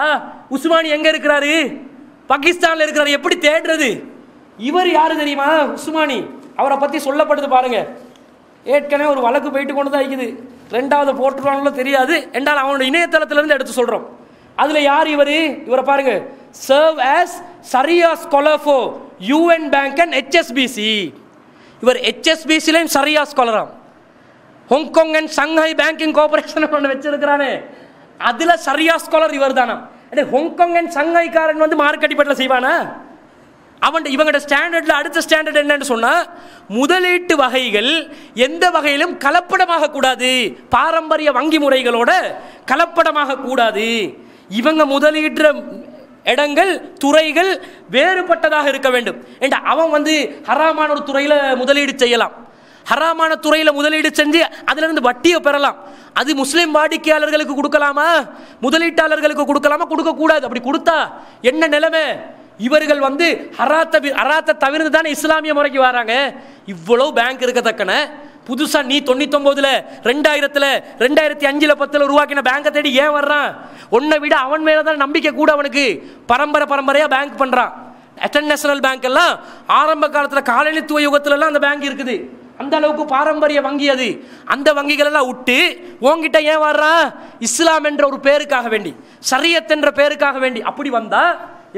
உஸ்மானி எங்க இருக்கிறாரு? பாகிஸ்தான்ல இருக்கிறாரு. எப்படி தேடுறது? இவர் யாரு தெரியுமா? உஸ்மானி. அவரை பத்தி சொல்லப்படுது பாருங்க. ஏற்கனவே ஒரு வழக்கு போயிட்டு கொண்டு தான் இருக்குது. 2வது போட்டுருவாங்களோ தெரியாது, என்றால் அவனோட இணையதளத்திலிருந்து எடுத்து சொல்றோம். அதுல யார் இவரு? இவரை பாருங்க. Serve as Sharia scholar for UN bank and HSBC. இவர் HSBCலையும் சரியா ஸ்காலராம். Hong Kong and Shanghai banking corporation ஒன்று வச்சிருக்கிறானே, அதுல சரியா ஸ்காலர் இவர் தானா? ஹாங்காங் அண்ட் சங்காய்காரன் வந்து மார்க் அடிப்படையில் செய்வானா? அவன் இவங்களோட ஸ்டாண்டர்ட்ல அடுத்த ஸ்டாண்டர்ட் என்னன்னு சொன்னா, முதலீட்டு வகைகள் எந்த வகையிலும் கலப்படமாக கூடாது, பாரம்பரிய வங்கி முறைகளோட கலப்படமாக கூடாது. இவங்க முதலீட்டு இடங்கள் துறைகள் வேறுபட்டதாக இருக்க வேண்டும். ஏண்டா அவன் வந்து ஹராமான ஒரு துறையில முதலீடு செய்யலாம், ஹராமான துறையில முதலீடு செஞ்சு அதுல இருந்து வட்டியை பெறலாம். அது முஸ்லிம் வாடிக்கையாளர்களுக்கு கொடுக்கலாமா, முதலீட்டாளர்களுக்கு கொடுக்கலாமா? கொடுக்க கூடாது. அப்படி கொடுத்தா என்ன நிலைமை? இவர்கள் வந்து ஹராத்தை தவிர்த்து தானே இஸ்லாமிய முறைக்கு வராங்க. இவ்வளவு பேங்க் இருக்கத்தக்கன புதுசா நீ 99ல் 2000ல் 2005ல் 10ல் உருவாக்கின பேங்கை தேடி ஏன் வர்றான்? உன்னை விட அவன் மேலதான் நம்பிக்கை கூட. அவனுக்கு பரம்பரையா பேங்க் பண்றான். இன்டர்நேஷனல் பேங்க் எல்லாம் ஆரம்ப காலத்தில் காலனித்துவ யுகத்துல எல்லாம் அந்த பேங்க் இருக்குது. அந்த அளவுக்கு பாரம்பரிய வங்கி அது. அந்த வங்கிகள் எல்லாம் விட்டு உங்ககிட்ட ஏன் வர்றான்? இஸ்லாம் என்ற ஒரு பேருக்காக வேண்டி, ஷரியத் என்ற பேருக்காக வேண்டி. அப்படி வந்தா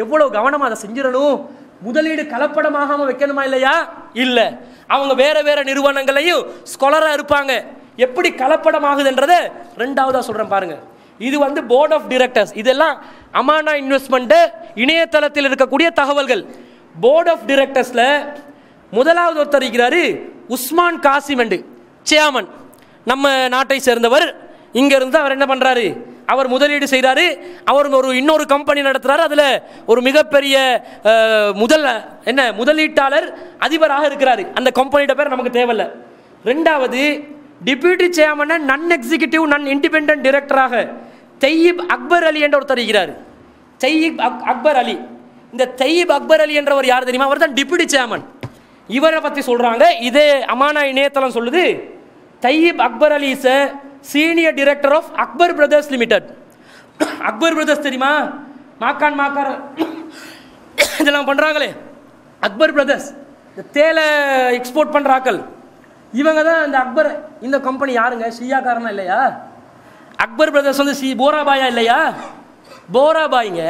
எவ்வளவு கவனமா அதை செஞ்சிடணும். முதலீடு கலப்படமாகாம வைக்கணுமா இல்லையா? இல்ல, அவங்க வேற வேற நிறுவனங்களையும் ஸ்காலரா இருப்பாங்க. எப்படி கலப்படமாகுதுன்றதை ரெண்டாவதா சொல்றேன் பாருங்க. இது வந்து போர்ட் ஆஃப் டைரக்டர்ஸ். இதெல்லாம் அமானா இன்வெஸ்ட்மெண்ட் இணையதளத்தில் இருக்கக்கூடிய தகவல்கள். போர்ட் ஆஃப் டைரக்டர்ஸ்ல முதலாவது ஒருத்தர் இருக்கிறாரு, உஸ்மான் காசிம் என்று சேர்மன். நம்ம நாட்டை சேர்ந்தவர். இங்க இருந்து அவர் என்ன பண்றாரு? அவர் முதலீடு செய்கிறாரு. அவர் இன்னொரு கம்பெனி நடத்துறாரு. அதுல ஒரு மிகப்பெரிய முதலீட்டாளர் அதிபராக இருக்கிறாரு. அந்த கம்பெனியோட பேர் நமக்கு தேவையில்லை. ரெண்டாவது டிப்யூட்டி சேர்மன் நான் எக்ஸிகியூட்டிவ் நான் இண்டிபெண்டன்ட் டைரக்டராக தையீப் அக்பர் அலி என்ற ஒருத்தர் இருக்கிறார். தையீப் அக்பர் அலி. இந்த தையீப் அக்பர் அலி என்றவர் யார் தெரியுமா? அவர் தான் டிப்யூட்டி சேர்மன். இவரை பத்தி சொல்றாங்க. இதே அமானா இணையதளம் சொல்லுது, Tayyib Akbar Ali is senior director of Akbar brothers limited. Akbar brothers தெரியுமா? மாக்கார் இதெல்லாம் பண்றாங்களே, அக்பர் பிரதர்ஸ் தேலை எக்ஸ்போர்ட் பண்ற ஆக்கள் இவங்க தான். இந்த அக்பர் இந்த கம்பெனி யாருங்க? ஷியாக்காரனா இல்லையா? அக்பர் பிரதர்ஸ் வந்து போராபாயா இல்லையா? போராபாய்ங்க.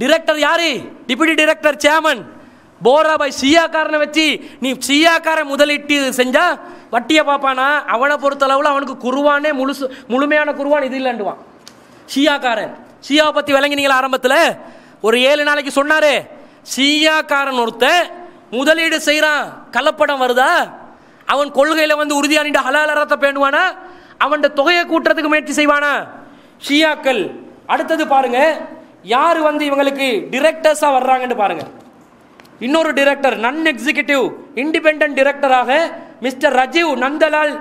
டிரெக்டர் யாரு? டிப்யூட்டி டைரக்டர் சேர்மன் போராபாய். ஷியாக்காரனை வச்சு நீ ஷியாக்கார முதலீட்டு செஞ்சா வட்டியை பார்ப்பானா? அவனை பொறுத்தளவில் அவனுக்கு குருவானே முழுமையான குருவான் இது இல்லைண்டுவான். ஷியாக்காரன். ஷியாவை பத்தி விளங்கினீங்களா? ஆரம்பத்தில் ஒரு 7 நாளைக்கு சொன்னாரு. ஷியாக்காரன் ஒருத்த முதலீடு செய்யறான், கலப்படம் வருதா? அவன் கொள்கையில வந்து உறுதியானிட்டு ஹலாலரத்தை பேணுவானா? அவன் தொகையை கூட்டுறதுக்கு முயற்சி செய்வானா? ஷியாக்கள். அடுத்தது பாருங்க, யாரு வந்து இவங்களுக்கு டிரெக்டர்ஸா வர்றாங்கன்னு பாருங்க. இன்னொரு டைரக்டர் நான் எக்ஸிகியூட்டிவ் இண்டிபெண்டன்ட் டைரக்டராக மிஸ்டர் ரஜீவ் நந்தலால்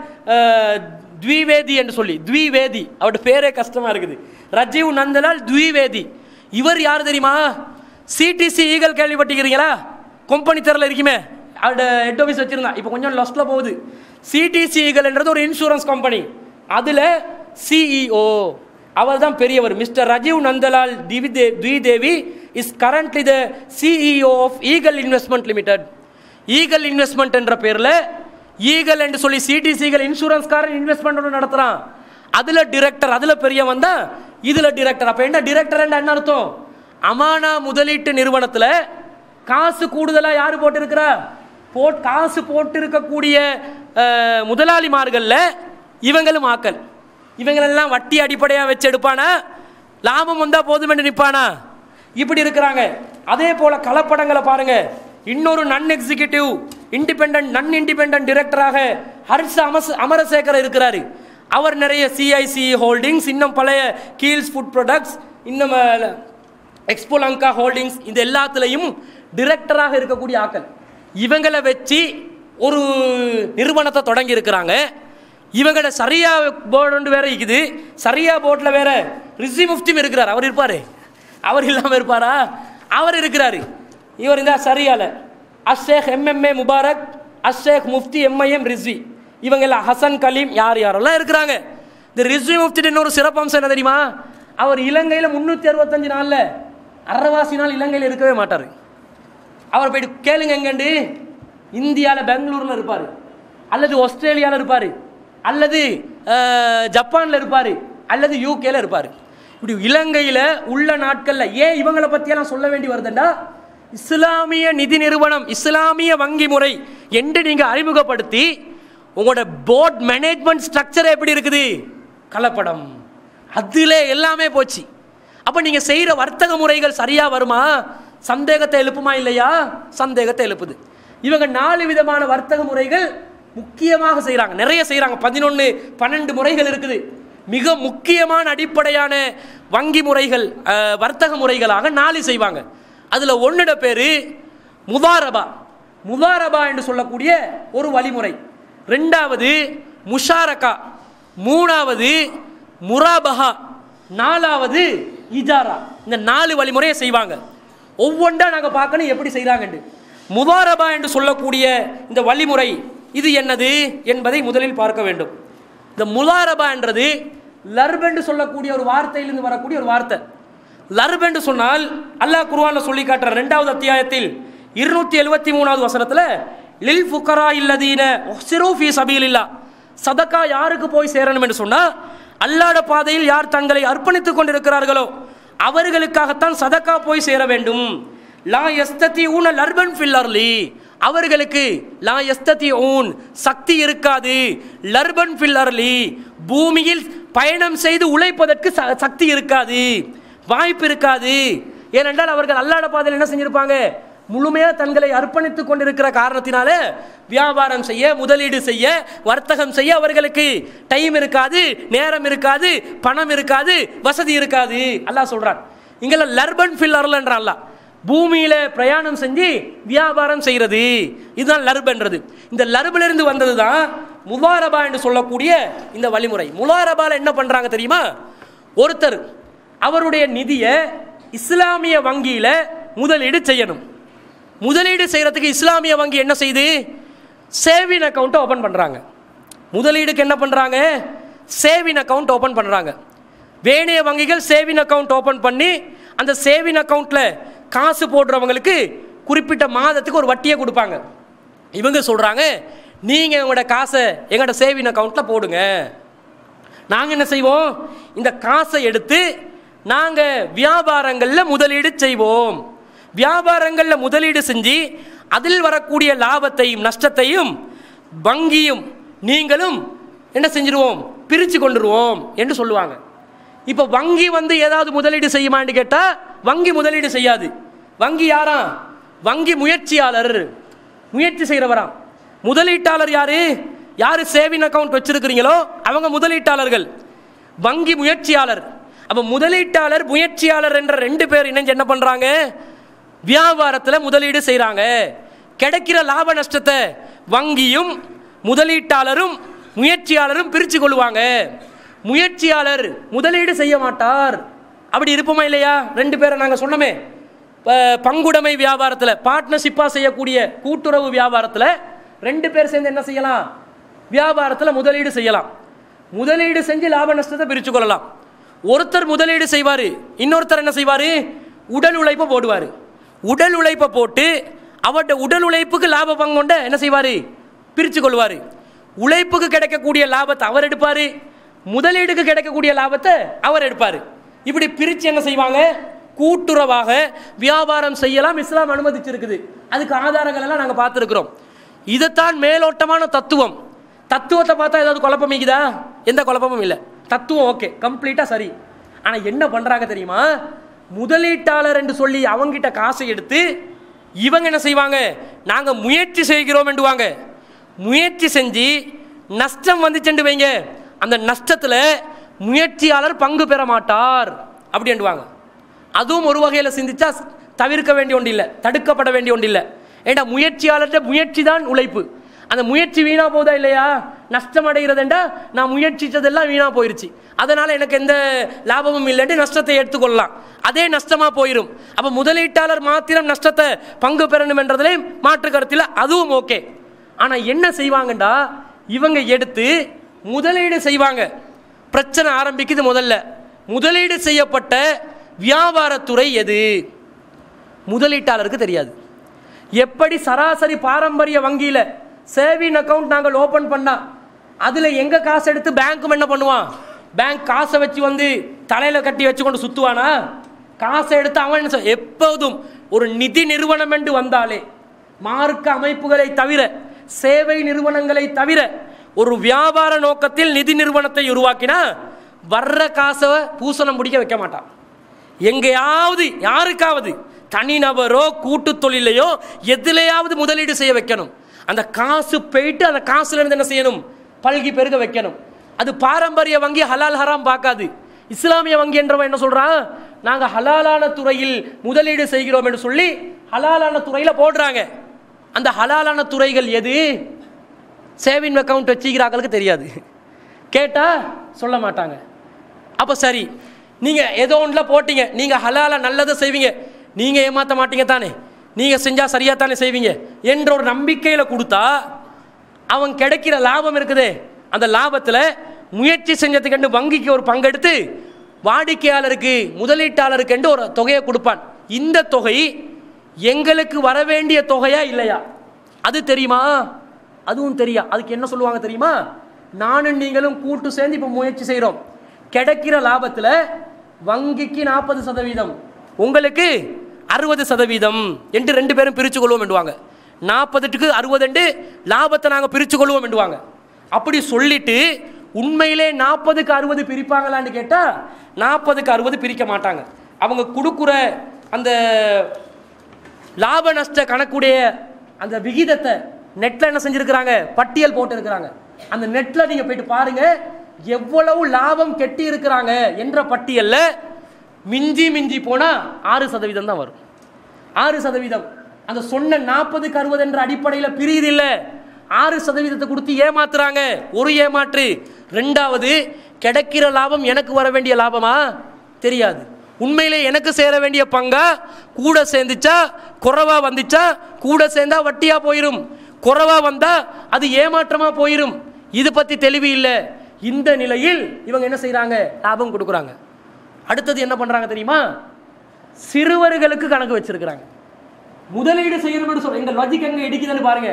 த்விவேதி என்று சொல்லி, த்விவேதி அவருடைய பேரே கஷ்டமா இருக்குது, ரஜீவ் நந்தலால் த்விவேதி. இவர் யார் தெரியுமா? CDC eagle கேள்விப்பட்டிருக்கிறீங்களா? கம்பெனி தெருல இருக்குமே, அவரோட ஹெட் ஆஃபீஸ் வச்சிருந்தா. இப்போ கொஞ்சம் லாஸ்ட்ல போகுது. சிடிசி ஈகல் என்றது ஒரு இன்சூரன்ஸ் கம்பெனி. அதுல சிஇஓ அவர் தான் பெரியவர். Mister Rajeev Nandlal Dwivedi is currently the CEO of Eagle investment limited. Eagle investment என்ற பேர்ல ஈகல் என்று சொல்லி சிடிசி ஈகல் இன்சூரன்ஸ் காரன் இன்வெஸ்ட்மெண்ட் நடத்துறான். அதுல டைரக்டர், அதுல பெரியவன் தான் இதுல டைரக்டர். அப்ப என்ன டைரக்டர் என்ன அர்த்தம்? அமானா முதலீட்டு நிறுவனத்துல காசு கூடுதலா யாரு போட்டிருக்கிறா? காசு போட்டு இருக்கக்கூடிய முதலாளிமார்கள்ல இவங்களும் ஆக்கள். இவங்களெல்லாம் வட்டி அடிப்படையாக வச்சு எடுப்பானா? லாபம் வந்தா போதும் என்று நிற்பானா? இப்படி இருக்கிறாங்க. அதே போல கலப்படங்களை பாருங்க. இன்னொரு நான் எக்ஸிகியூட்டிவ் இண்டிபெண்டன்ட் டைரக்டராக ஹர்ஷ அமரசேகர் இருக்கிறாரு. அவர் நிறைய சிஐசி ஹோல்டிங்ஸ், இன்னும் பழைய கீல்ஸ் ஃபுட் ப்ராடக்ட்ஸ், இன்னும் எக்ஸ்போ லங்கா ஹோல்டிங்ஸ், இந்த எல்லாத்துலையும் டைரக்டராக இருக்கக்கூடிய ஆக்கள். இவங்களை வச்சு ஒரு நிறுவனத்தை தொடங்கி இருக்கிறாங்க. இவங்களோட சரியா போர்டு வேற இருக்குது. சரியா போர்டில் வேற ரிஷி முஃப்தியும் இருக்கிறார். அவர் இருப்பாரு? அவர் இல்லாமல் இருப்பாரா? அவர் இருக்கிறாரு. இவர் இந்த சரியால அஷேக் எம்எம்ஏ முபாரக், அஷேக் முஃப்தி எம்ஐஎம் ரிஸ்வி, இவங்க எல்லாம் ஹசன் கலீம் யாரெல்லாம் இருக்கிறாங்க. இந்த ரிஸ்வி முஃப்தி இன்னொரு சிறப்பம்சம் என்ன தெரியுமா? அவர் இலங்கையில் 365 நாள்ல 60 நாள் இலங்கையில் இருக்கவே மாட்டார். அவர் போயிட்டு கேளுங்க, எங்கண்டு இந்தியாவில் பெங்களூர்ல இருப்பாரு, அல்லது ஆஸ்திரேலியாவில் இருப்பாரு, அல்லது ஜப்பான்ல இருப்பாரு, அல்லது யூகேல இருப்பாரு. இப்படி இலங்கையில உள்ள நாட்கள்ல ஏன் இவங்களை பத்தியெல்லாம் சொல்ல வேண்டி வருதுண்டா, இஸ்லாமிய நிதி நிறுவனம், இஸ்லாமிய வங்கி முறை என்று நீங்க அறிமுகப்படுத்தி உங்களோட போர்ட் மேனேஜ்மெண்ட் ஸ்ட்ரக்சர் எப்படி இருக்குது? கலப்படம். அதுல எல்லாமே போச்சு. அப்ப நீங்க செய்யற வர்த்தக முறைகள் சரியா வருமா? சந்தேகத்தை எழுப்புமா இல்லையா? சந்தேகத்தை எழுப்புது. இவங்க 4 விதமான வர்த்தக முறைகள் முக்கியமாக செய்யறாங்க, நிறைய செய்யறாங்க. 11-12 முறைகள் இருக்குது. மிக முக்கியமான அடிப்படையான வங்கி முறைகள், வர்த்தக முறைகளாக 4 செய்வாங்க. அதுல ஒன்னுட பேரு முதாரபா. முதாரபா என்று சொல்லக்கூடிய ஒரு வழிமுறை. 2வது முஷாரகா, 3வது முராபஹா, 4வது இஜாரா. இந்த 4 வழிமுறையை செய்வாங்க. ஒவ்வொன்றா நாங்கள் பார்க்கணும் எப்படி செய்கிறாங்கன்னு. முதாரபா என்று சொல்லக்கூடிய இந்த வழிமுறை இது என்னது என்பதை முதலில் பார்க்க வேண்டும். இந்த முதாரபா என்றது லர்ப் என்று சொல்லக்கூடிய ஒரு வார்த்தையிலிருந்து வரக்கூடிய ஒரு வார்த்தை. லர்ப் என்று சொன்னால் அல்லாஹ் குர்ஆனில் சொல்லி காட்டுற 2வது அத்தியாயத்தில் 273வது வசனத்தில் லில் ஃபுகரா இல்லதீன உஹ்சிரு ஃபீ சபீலில்லாஹ், சதகா யாருக்கு போய் சேரணும் என்று சொன்னால் அல்லாஹ்வுடைய பாதையில் யார் தங்களை அர்ப்பணித்துக் கொண்டிருக்கிறார்களோ அவர்களுக்காகத்தான் சதகா போய் சேர வேண்டும். லா யஸ்ததிஊன லர்பன் ஃபில் அர்லி, அவர்களுக்கு லா யஸ்ததிஊன் சக்தி இருக்காது, லர்பன் ஃபில் அர்லி பூமியில் பயணம் செய்து உழைப்பதற்கு சக்தி இருக்காது, வாய்ப்பு இருக்காது. ஏனென்றால் அவர்கள் அல்லாஹ்வுடைய பாதையில் என்ன செஞ்சிருப்பாங்க, முழுமையாக தங்களை அர்ப்பணித்துக் கொண்டிருக்கிற காரணத்தினால வியாபாரம் செய்ய, முதலீடு செய்ய, வர்த்தகம் செய்ய அவர்களுக்கு டைம் இருக்காது, நேரம் இருக்காது, பணம் இருக்காது, வசதி இருக்காது. அல்லாஹ் சொல்றான் இங்கெல்லாம் லர்பன் ஃபில் அர்ல்ன்றான் அல்லாஹ், பூமியில பிரயாணம் செஞ்சு வியாபாரம் செய்யறது, இதுதான் லர்ப் என்றது. இந்த லர்பில் இருந்து வந்தது தான் முதாரபா என்று சொல்லக்கூடிய இந்த வழிமுறை. முதாரபால என்ன பண்றாங்க தெரியுமா, ஒருத்தர் அவருடைய நிதியை இஸ்லாமிய வங்கியில முதலீடு செய்யணும். முதலீடு செய்யறதுக்கு இஸ்லாமிய வங்கி என்ன செய்யுது, சேவிங் அக்கௌண்ட் ஓபன் பண்றாங்க. முதலீடுக்கு என்ன பண்றாங்க, சேவிங் அக்கௌண்ட் ஓபன் பண்றாங்க. வேணைய வங்கிகள் சேவிங் அக்கௌண்ட் ஓபன் பண்ணி அந்த சேவிங் அக்கௌண்ட்ல காசு போடுறவங்களுக்கு குறிப்பிட்ட மாதத்துக்கு ஒரு வட்டியை கொடுப்பாங்க. இவங்க சொல்றாங்க நீங்க உங்களோட காசை எங்களோட சேவிங் அக்கௌண்ட்ல போடுங்க, நாங்க என்ன செய்வோம், இந்த காசை எடுத்து நாங்க வியாபாரங்கள்ல முதலீடு செய்வோம். வியாபாரங்கள்ல முதலீடு செஞ்சு அதில் வரக்கூடிய லாபத்தையும் நஷ்டத்தையும் வங்கியும் நீங்களும் என்ன செஞ்சிருவோம், பிரித்து கொண்டுருவோம் என்று சொல்லுவாங்க. இப்போ வங்கி வந்து ஏதாவது முதலீடு செய்யுமான்னு கேட்டால் வங்கி முதலீடு செய்யாது. வங்கி யாரா, வங்கி முயற்சியாளர், முயற்சி செய்கிறவரா. முதலீட்டாளர் யாரு, யாரு சேவிங் அக்கௌண்ட் வச்சிருக்கிறீங்களோ அவங்க முதலீட்டாளர்கள், வங்கி முயற்சியாளர். அப்போ முதலீட்டாளர் முயற்சியாளர் என்ற 2 பேர் இணைஞ்சு என்ன பண்றாங்க, வியாபாரத்தில் முதலீடு செய்கிறாங்க. கிடைக்கிற லாப நஷ்டத்தை வங்கியும் முதலீட்டாளரும் முயற்சியாளரும் பிரித்து கொள்வாங்க. முயற்சியாளர் முதலீடு செய்ய மாட்டார். அப்படி இருப்போமா இல்லையா, 2 பேரை நாங்கள் சொன்னோமே, பங்குடைமை வியாபாரத்தில் பார்ட்னர்ஷிப்பாக செய்யக்கூடிய கூட்டுறவு வியாபாரத்தில் 2 பேர் சேர்ந்து என்ன செய்யலாம், வியாபாரத்தில் முதலீடு செய்யலாம். முதலீடு செஞ்சு லாப நஷ்டத்தை பிரித்து கொள்ளலாம். ஒருத்தர் முதலீடு செய்வார், இன்னொருத்தர் என்ன செய்வார், உடல் உழைப்பை போடுவார். உடல் உழைப்பை போட்டு அவருடைய உடல் உழைப்புக்கு லாப பங்கொண்ட என்ன செய்வார், பிரித்து கொள்வார். உழைப்புக்கு கிடைக்கக்கூடிய லாபத்தை அவர் எடுப்பார், முதலீடுக்கு கிடைக்கக்கூடிய லாபத்தை அவர் எடுப்பார். இப்படி பிரித்து என்ன செய்வாங்க, கூட்டுறவாக வியாபாரம் செய்யலாம். இஸ்லாம் அனுமதிச்சிருக்குது. அதுக்கு ஆதாரங்கள் எல்லாம் நாங்கள் பார்த்துருக்கிறோம். இதைத்தான் மேலோட்டமான தத்துவம். தத்துவத்தை பார்த்தா ஏதாவது குழப்பமிக்குதா, எந்த குழப்பமும் இல்லை. தத்துவம் ஓகே, கம்ப்ளீட்டாக சரி. ஆனால் என்ன பண்ணுறாங்க தெரியுமா, முதலீட்டாளர் என்று சொல்லி அவங்கிட்ட காசை எடுத்து இவங்க என்ன செய்வாங்க, நாங்கள் முயற்சி செய்கிறோம் என்றுவாங்க. முயற்சி செஞ்சு நஷ்டம் வந்துச்சுன்னு வைங்க, அந்த நஷ்டத்தில் முயற்சியாளர் பங்கு பெற மாட்டார் அப்படின்டுவாங்க. அதுவும் ஒரு வகையில் சிந்திச்சா தவிர்க்க வேண்டிய ஒன்று இல்லை, தடுக்கப்பட வேண்டிய ஒன்று இல்லை. ஏண்டா முயற்சியாளர்கிட்ட முயற்சி தான் உழைப்பு. அந்த முயற்சி வீணா போதா இல்லையா, நஷ்டம் அடைகிறதுண்டா நான் முயற்சித்ததெல்லாம் வீணா போயிருச்சு, அதனால எனக்கு எந்த லாபமும் இல்லைன்னு நஷ்டத்தை எடுத்துக்கொள்ளலாம். அதே நஷ்டமா போயிடும். அப்போ முதலீட்டாளர் மாத்திரம் நஷ்டத்தை பங்கு பெறணும் என்றதிலே மாற்று கருத்தில் அதுவும் ஓகே. ஆனால் என்ன செய்வாங்கண்டா, இவங்க எடுத்து முதலீடு செய்வாங்க. பிரச்சனை ஆரம்பிக்குது. முதல்ல முதலீடு செய்யப்பட்ட வியாபாரத்துறை எது, முதலீட்டாளருக்கு தெரியாது. எப்படி சராசரி பாரம்பரிய வங்கியில் சேவிங் அக்கௌண்ட் நாங்கள் ஓப்பன் பண்ணா அதில் எங்க காசு எடுத்து பேங்க்கும் என்ன பண்ணுவான், பேங்க் காசை வச்சு வந்து தலையில் கட்டி வச்சு கொண்டு சுற்றுவானா, காசை எடுத்து அவன் எப்போதும் ஒரு நிதி நிறுவனம் என்று வந்தாலே மார்க்க அமைப்புகளை தவிர சேவை நிறுவனங்களை தவிர ஒரு வியாபார நோக்கத்தில் நிதி நிறுவனத்தை உருவாக்கினா வர்ற காசை பூசணம் பிடிக்க வைக்க மாட்டான். எங்கேயாவது யாருக்காவது தனிநபரோ கூட்டு தொழிலையோ எதிலையாவது முதலீடு செய்ய வைக்கணும். அந்த காசு போயிட்டு அந்த காசுல இருந்து என்ன செய்யணும், பல்கி பெருக வைக்கணும். அது பாரம்பரிய வங்கி ஹலால் ஹராம் பார்க்காது. இஸ்லாமிய வங்கி என்றவன் என்ன சொல்றான், நாங்கள் ஹலாலான துறையில் முதலீடு செய்கிறோம் என்று சொல்லி ஹலாலான துறையில் போடுறாங்க. அந்த ஹலாலான துறைகள் எது, சேவிங் அக்கௌண்ட் வச்சுக்கிறாங்களுக்கு தெரியாது, கேட்டால் சொல்ல மாட்டாங்க. அப்போ சரி, நீங்கள் ஏதோ ஒன்றில் போட்டீங்க, நீங்கள் ஹலாலாக நல்லதை செய்வீங்க, நீங்கள் ஏமாற்ற மாட்டீங்க தானே, நீங்கள் செஞ்சால் சரியாக தானே செய்வீங்க என்ற ஒரு நம்பிக்கையில் கொடுத்தா அவன் கிடைக்கிற லாபம் இருக்குதே, அந்த லாபத்தில் முயற்சி செஞ்சதுக்கு வங்கிக்கு ஒரு பங்கெடுத்து வாடிக்கையாளருக்கு முதலீட்டாளருக்கு என்று ஒரு தொகையை கொடுப்பான். இந்த தொகை எங்களுக்கு வர வேண்டிய தொகையா இல்லையா அது தெரியுமா? அதுவும் தெரியா. அதுக்கு என்ன சொல்லுவாங்க தெரியுமா? நானும் நீங்களும் கூட்டு சேர்ந்து இப்போ முயற்சி செய்கிறோம், கிடைக்கிற லாபத்தில் வங்கிக்கு 40%, உங்களுக்கு 60% என்று 2 பேரும் பிரித்து கொள்வோம் என்றுவாங்க. 40க்கு 60 லாபத்தை நாங்கள் பிரித்து கொள்வோம் என்றுவாங்க. அப்படி சொல்லிட்டு உண்மையிலே 40க்கு 60 பிரிப்பாங்களான்னு கேட்டால் 40க்கு 60 பிரிக்க மாட்டாங்க. அவங்க கொடுக்குற அந்த லாப நஷ்ட கணக்குடைய அந்த விகிதத்தை நெட்டில் என்ன செஞ்சுருக்கிறாங்க, பட்டியல் போட்டு இருக்கிறாங்க. அந்த நெட்டில் நீங்கள் போயிட்டு பாருங்க, எவ்வளவு லாபம் கெட்டி இருக்கிறாங்க என்ற பட்டியலில் மிஞ்சி போனால் 6% தான் வரும். 6%. அந்த சொன்ன 40க்கு 60 என்ற அடிப்படையில் பிரியுது இல்லை, 6% கொடுத்து ஏமாத்துறாங்க. ஒரு ஏமாற்று. 2வது, கிடைக்கிற லாபம் எனக்கு வர வேண்டிய லாபமா தெரியாது. உண்மையிலே எனக்கு சேர வேண்டிய பங்கா கூட சேர்ந்துச்சா குறைவா வந்துச்சா, கூட சேர்ந்தா வட்டியா போயிடும், குறைவா வந்தா அது ஏமாற்றமா போயிடும். இது பத்தி தெளிவு இல்லை. இந்த நிலையில் இவங்க என்ன செய்யறாங்க, லாபம் கொடுக்குறாங்க. அடுத்தது என்ன பண்றாங்க தெரியுமா? சிறுவர்களுக்கு கணக்கு வச்சிருக்கிறாங்க. முதலீடு செய்யணும்னு சொல்ற இந்த லாஜிக் எங்க இடிக்குதுன்னு பாருங்க.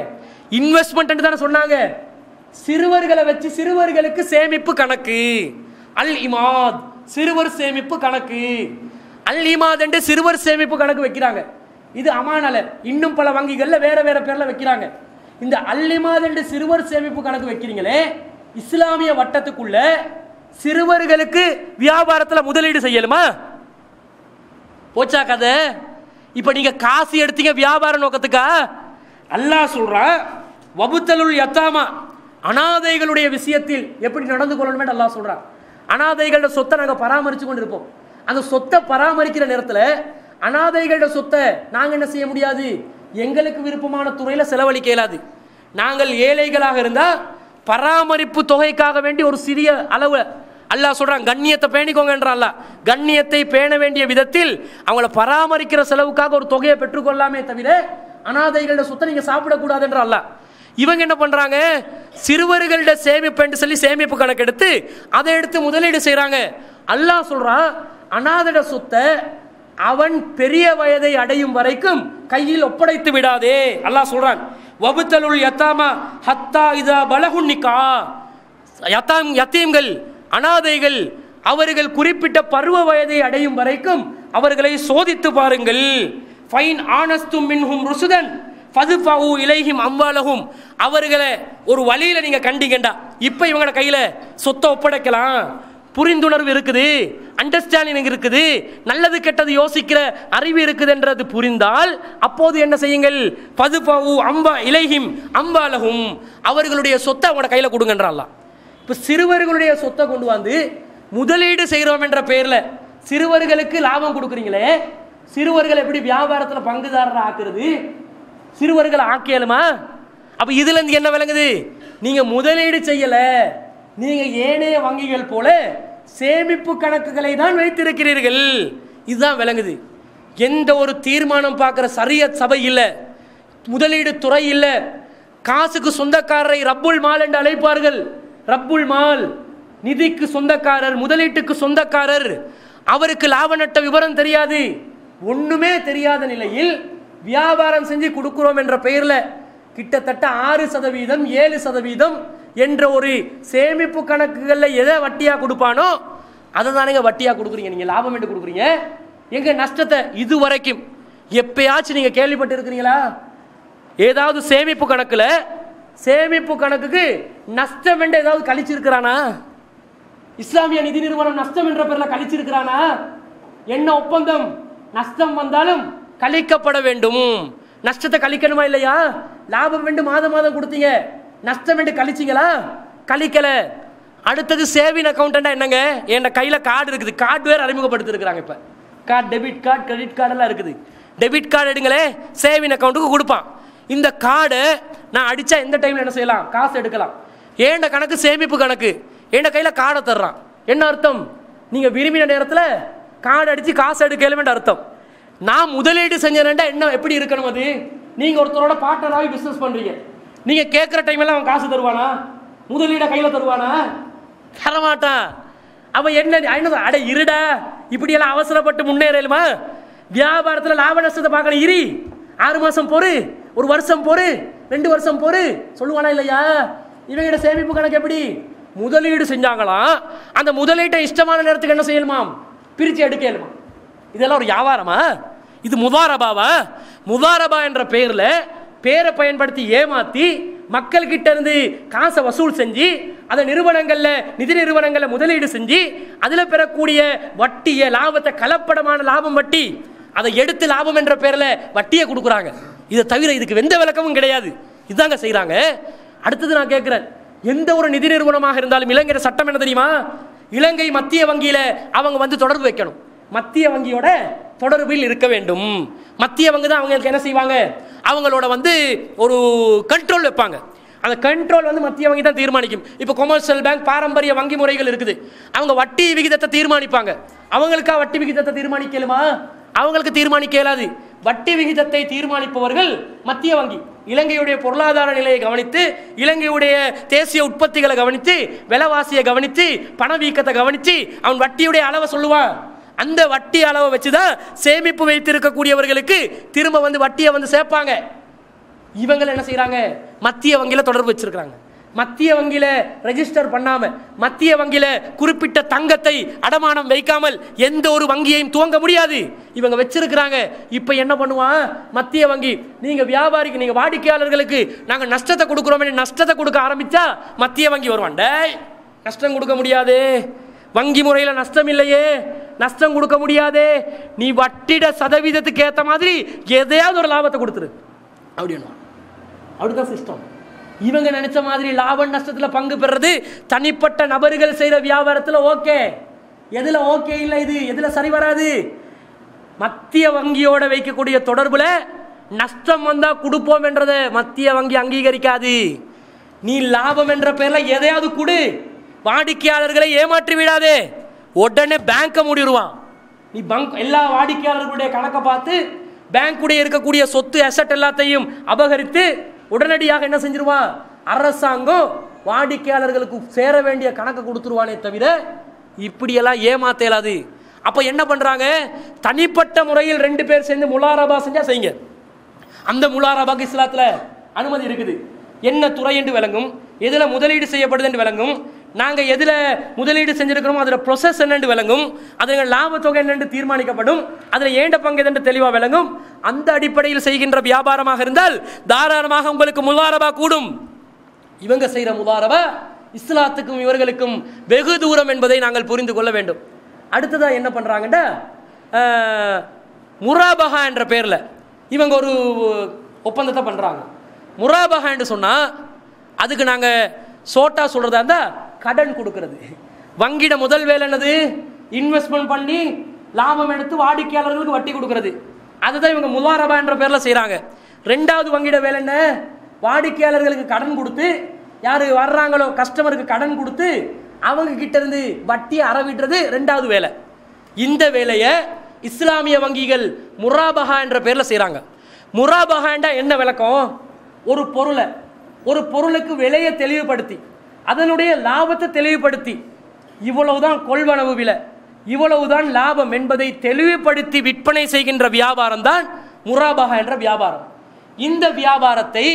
இன்வெஸ்ட்மெண்ட் தானே சொன்னாங்க, சிறுவர்களை வச்சு சிறுவர்களுக்கு சேமிப்பு கணக்கு, அல் இமாத் சிறுவர் சேமிப்பு கணக்கு, அல் இமாத் என்று சிறுவர் சேமிப்பு கணக்கு வைக்கிறாங்க. இது அமானல, இன்னும் பல வங்கிகள்ல வேற வேற பேர்ல வைக்கிறாங்க. இந்த அல் இமாத் என்று சிறுவர் சேமிப்பு கணக்கு வைக்கிறீங்களே, இஸ்லாமிய வட்டத்துக்குள்ள சிறுவர்களுக்கு வியாபாரத்தில் முதலீடு செய்யலுமா? போச்சா கதை? இப்ப நீங்க காசு எடுத்தீங்க வியாபார நோக்கத்துக்கா? அல்லாஹ் சொல்றா, வபுத்தலுல் யத்தாமா, அனாதைகளுடைய விஷயத்தில் எப்படி நடந்து கொள்ளணுமே அல்லாஹ் சொல்றான். அனாதைகளோட சொத்தை நாங்கள் பராமரித்து கொண்டு இருப்போம். அந்த சொத்தை பராமரிக்கிற நேரத்தில் அனாதைகளோட சொத்தை நாங்கள் என்ன செய்ய முடியாது, எங்களுக்கு விருப்பமான துறையில் செலவழிக்க இயலாது. நாங்கள் ஏழைகளாக இருந்தால் பராமரிப்பு தொகைக்காக வேண்டி ஒரு சிறிய அளவு அல்லாஹ் சொல்றான், கண்ணியத்தை பேணிக்கோங்கன்றான். கண்ணியத்தை பேண வேண்டிய விதத்தில் அவங்கள பராமரிக்கிற செலவுக்காக ஒரு தொகையை பெற்றுக்கொள்ளாமே தவிர அனாதைகளோட சொத்தை நீங்க சாப்பிடக்கூடாது என்ற அல்லாஹ். இவங்க என்ன பண்றாங்க, சிறுவர்களோட சேமிப்பு என்று சொல்லி சேமிப்பு கணக்கு எடுத்து அதை எடுத்து முதலீடு செய்யறாங்க. அல்லாஹ் சொல்றான், அனாதையோட சொத்தை அவன் பெரிய வயதை அடையும் வரைக்கும் கையில் ஒப்படைத்து விடாதே. அல்லாஹ் சொல்றான், வபுத்தலுல் யத்தாமா ஹத்தா இதா பலகுன் நிக்கா, யத்தீம்கள் அனாதைகள் அவர்கள் குறிப்பிட்ட பருவ வயதை அடையும் வரைக்கும் அவர்களை சோதித்து பாருங்கள். ஃபைன் ஆனஸ்தும் மின்ஹும் ருசுதன் ஃபதுஃபஉ இலைஹிம் அம்வாலஹும், அவர்களை ஒரு வழியில நீங்க கண்டிங்கண்டா, இப்ப இவங்களோட கையில சொத்தை ஒப்படைக்கலாம், புரிந்துணர்வு இருக்குது, அண்டர்ஸ்டாண்டிங் இருக்குது, நல்லது கெட்டது யோசிக்கிற அறிவு இருக்குதுன்றது புரிந்தால் அப்போது என்ன செய்யுங்கள், ஃபதுஃபஉ அம்பா இலைஹிம் அம்வாலஹும், அவர்களுடைய சொத்தை அவங்களோட கையில கொடுங்கன்றான். இப்ப சிறுவர்களுடைய சொத்தை கொண்டு வந்து முதலீடு செய்கிறோம் என்ற பெயர்ல சிறுவர்களுக்கு லாபம் கொடுக்குறீங்களே, சிறுவர்கள் எப்படி வியாபாரத்தில் பங்குதாரர் ஆக்குறது, சிறுவர்கள் ஆக்கியலுமா? அப்ப இதுல இருந்து என்ன விளங்குது, நீங்க முதலீடு செய்யல, நீங்க ஏனைய வங்கிகள் போல சேமிப்பு கணக்குகளை தான் வைத்திருக்கிறீர்கள். இதுதான் விளங்குது. எந்த ஒரு தீர்மானம் பார்க்கிற சரியத் சபை இல்லை, முதலீடு துறை இல்லை, காசுக்கு சொந்தக்காரரை ரப்புல் மால் என்று அழைப்பார்கள். ரப்புல் மால் நிதிக்கு சொந்தக்காரர், முதலீட்டுக்கு சொந்தக்காரர், அவருக்கு லாப நட்ட விவரம் தெரியாது, ஒண்ணுமே தெரியாத நிலையில் வியாபாரம் செஞ்சு கொடுக்கிறோம் என்ற பெயர்ல கிட்டத்தட்ட 6%, 7% என்ற ஒரு சேமிப்பு கணக்குகளில் எதை வட்டியா கொடுப்பானோ அதை தானே வட்டியா கொடுக்குறீங்க. நீங்க லாபம் என்று கொடுக்குறீங்க, எங்க நஷ்டத்தை இதுவரைக்கும் எப்பயாச்சும் நீங்க கேள்விப்பட்டு இருக்கிறீங்களா? ஏதாவது சேமிப்பு கணக்குல சேமிப்பு கணக்குக்கு நஷ்டம் என்று ஏதாவது கழிச்சிருக்கிறானா? இஸ்லாமிய நிதி நிறுவனம் நஷ்டம் என்ற பேர்ல கழிச்சிருக்கிறானா? என்ன ஒப்பந்தம்? நஷ்டம் வந்தாலும் கழிக்கப்பட வேண்டும். நஷ்டத்தை கழிக்கணுமா இல்லையா? லாபம் வேண்டு மாதம் மாதம் கொடுத்தீங்க, நஷ்டம் வேண்டு கழிச்சிங்களா? கழிக்கல. அடுத்தது சேவிங் அக்கௌண்ட் என்னங்க, என் கையில கார்டு இருக்குது, கார்டு வேற அறிமுகப்படுத்தி இருக்கிறாங்க. இப்ப card, debit card, credit card எல்லாம் இருக்குது. டெபிட் கார்டு எடுங்களே, சேவிங் அக்கௌண்ட்டுக்கு கொடுப்பான். இந்த கார்டை நான் அடிச்சா எந்த டைம்ல என்ன செய்யலாம், காசு எடுக்கலாம். ஏண்ட கணக்கு சேமிப்பு கணக்கு, என் கையில கார்டை தர்றான். என்ன அர்த்தம்? நீங்க விரும்பின நேரத்தில் கார்டு அடிச்சு காசு எடுக்கலுமே அர்த்தம். நான் முதலீடு செஞ்சேன்டா என்ன எப்படி இருக்கணும்? அது நீங்க ஒருத்தரோட பார்ட்னராகி பிசினஸ் பண்றீங்க, நீங்க கேட்குற டைம்ல அவன் காசு தருவானா? முதலீட கையில தருவானா? தரமாட்டான். அவன் என்ன அட இருடா, இப்படி எல்லாம் அவசரப்பட்டு முன்னேறலுமா? வியாபாரத்தில் லாப நஷ்டத்தை பார்க்கணும். 6 மாசம் பொறு, 1 வருஷம் பொறு, 2 வருஷம் பொறு சொல்லுவானா இல்லையா? இவங்கிட்ட சேமிப்பு கணக்கு எப்படி? முதலீடு செஞ்சாங்களாம், அந்த முதலீட்டை இஷ்டமான நேரத்துக்கு என்ன செய்யணுமாம்? பிரித்து எடுக்கலுமா? இதெல்லாம் ஒரு வியாபாரமா? இது முதாரபாவா? முதாரபா என்ற பெயர்ல பேரை பயன்படுத்தி ஏமாத்தி மக்கள் கிட்ட இருந்து காசை வசூல் செஞ்சு அதை நிறுவனங்கள்ல, நிதி நிறுவனங்கள்ல முதலீடு செஞ்சு அதுல பெறக்கூடிய வட்டியை, லாபத்தை, கலப்படமான லாபம் வட்டி, அதை எடுத்து லாபம் என்ற பேர்ல வட்டியை கொடுக்குறாங்க. இதை தவிர இதுக்கு எந்த விளக்கமும் கிடையாது. இதாங்க செய்யறாங்க. அடுத்தது நான் கேட்கிறேன், எந்த ஒரு நிதி நிறுவனமாக இருந்தாலும் இலங்கையோட சட்டம் என்ன தெரியுமா? இலங்கை மத்திய வங்கியில அவங்க வந்து தொடர்பு வைக்கணும். மத்திய வங்கியோட தொடர்பில் இருக்க வேண்டும். மத்திய வங்கி தான் அவங்களுக்கு என்ன செய்வாங்க? அவங்களோட வந்து ஒரு கண்ட்ரோல் வைப்பாங்க. அந்த கண்ட்ரோல் வந்து மத்திய வங்கி தான் தீர்மானிக்கும். இப்போ கொமர்ஷியல் பேங்க், பாரம்பரிய வங்கி முறைகள் இருக்குது, அவங்க வட்டி விகிதத்தை தீர்மானிப்பாங்க. அவங்களுக்கா வட்டி விகிதத்தை தீர்மானிக்கலுமா? அவங்களுக்கு தீர்மானிக்க இயலாது. வட்டி விகிதத்தை தீர்மானிப்பவர்கள் மத்திய வங்கி. இலங்கையுடைய பொருளாதார நிலையை கவனித்து, இலங்கையுடைய தேசிய உற்பத்திகளை கவனித்து, விலைவாசியை கவனித்து, பணவீக்கத்தை கவனித்து அவன் வட்டியுடைய அளவை சொல்லுவான். அந்த வட்டி அளவை வச்சுதான் சேமிப்பு வைத்திருக்கக்கூடியவர்களுக்கு திரும்ப வந்து வட்டியை வந்து சேர்ப்பாங்க. இவங்க என்ன செய்யறாங்க? மத்திய வங்கியில தொடர்பு வச்சிருக்காங்க. மத்திய வங்கியில ரெஜிஸ்டர் பண்ணாம, மத்திய வங்கியில குறிப்பிட்ட தங்கத்தை அடமானம் வைக்காமல் எந்த ஒரு வங்கியையும் துவங்க முடியாது. இவங்க வச்சிருக்கிறாங்க. இப்ப என்ன பண்ணுவான் மத்திய வங்கி? நீங்க வியாபாரிக்கு, நீங்க வாடிக்கையாளர்களுக்கு நாங்க நஷ்டத்தை கொடுக்கிறோம், நஷ்டத்தை கொடுக்க ஆரம்பிச்சா மத்திய வங்கி வருவான். டேய், நஷ்டம் கொடுக்க முடியாது, வங்கி முறையில் நஷ்டம் இல்லையே, நஷ்டம் கொடுக்க முடியாது, நீ வட்டிட சதவீதத்துக்கு ஏற்ற மாதிரி எதையாவது ஒரு லாபத்தை கொடுத்துரு அப்படின்னா. அப்படிதான் சிஸ்டம். இவங்க நினைச்ச மாதிரி லாப நஷ்டத்துல பங்கு பெறது தனிப்பட்ட நபர்கள் செய்யற வியாபாரத்துல ஓகே. எதுல ஓகே இல்லை, இது எதுல சரி வராது? மத்திய வங்கியோட வைக்கக்கூடிய தொடர்புல நஷ்டம் வந்தா கொடுப்போம் என்றதை மத்திய வங்கி அங்கீகரிக்காது. நீ லாபம் என்ற பேர்ல எதையாவது கொடு, வாடிக்கையாளர்களை ஏமாற்றி விடாதே. உடனே பேங்கை மூடிடுவான். நீ பங்க் எல்லா வாடிக்கையாளர்களுடைய கணக்கை பார்த்து பேங்குடைய இருக்கக்கூடிய சொத்து அசட் எல்லாத்தையும் அபகரித்து உடனடியாக என்ன செஞ்சிருவான்? அரசாங்கம் வாடிக்கையாளர்களுக்கு சேர வேண்டிய கணக்கு கொடுத்துருவானே தவிர இப்படியெல்லாம் ஏமாத்த இயலாது. அப்ப என்ன பண்றாங்க? தனிப்பட்ட முறையில் 2 பேர் சேர்ந்து முலாரபா செஞ்சா செய்யுங்க. அந்த முலாரபாக்கு இஸ்லாத்துல அனுமதி இருக்குது. என்ன துறை என்று விளங்கும், எதுல முதலீடு செய்யப்படுது என்று விளங்கும், நாங்க எதுல முதலீடு செஞ்சிருக்கிறோம் அதுல ப்ரொசஸ் என்னென்று விளங்கும், அதுல லாபத்தொகை என்னென்று தீர்மானிக்கப்படும், அதுல ஏண்ட பங்கு என்று தெளிவா விளங்கும். அந்த அடிப்படையில் செய்கின்ற வியாபாரமாக இருந்தால் தாராளமாக உங்களுக்கு முலாரபா கூடும். இவங்க செய்யற முலாரபா இஸ்லாத்துக்கும் இவர்களுக்கும் வெகு தூரம் என்பதை நாங்கள் புரிந்து கொள்ள வேண்டும். அடுத்ததா என்ன பண்றாங்கன்னா, முராபஹா என்ற பேர்ல இவங்க ஒரு ஒப்பந்தத்தை பண்றாங்க. முராபஹா என்று சொன்னா அதுக்கு நாங்க சோட்டா சொல்றதா இருந்தா கடன் கொடுக்கிறது. வங்கிட முதல் வேலை என்னது? இன்வெஸ்ட்மெண்ட் பண்ணி லாபம் எடுத்து வாடிக்கையாளர்களுக்கு வட்டி கொடுக்கிறது. அதுதான் இவங்க முலாரபா என்ற பேர்ல செய்யறாங்க. 2வது வங்கிட வேலை என்ன? வாடிக்கையாளர்களுக்கு கடன் கொடுத்து, யாரு வர்றாங்களோ கஸ்டமருக்கு கடன் கொடுத்து அவங்க கிட்ட இருந்து வட்டியை அறவிடுறது 2வது வேலை. இந்த வேலையை இஸ்லாமிய வங்கிகள் முராபஹா என்ற பேர்ல செய்யறாங்க. முராபஹா என்றா என்ன விளக்கம்? ஒரு பொருளுக்கு விலையை தெளிவுபடுத்தி, அதனுடைய லாபத்தை தெளிவுபடுத்தி, இவ்வளவுதான் கொள்வனவு விலை, இவ்வளவுதான் லாபம் என்பதை தெளிவுபடுத்தி விற்பனை செய்கின்ற வியாபாரம் தான் முராபஹா என்ற வியாபாரம். இந்த வியாபாரத்தை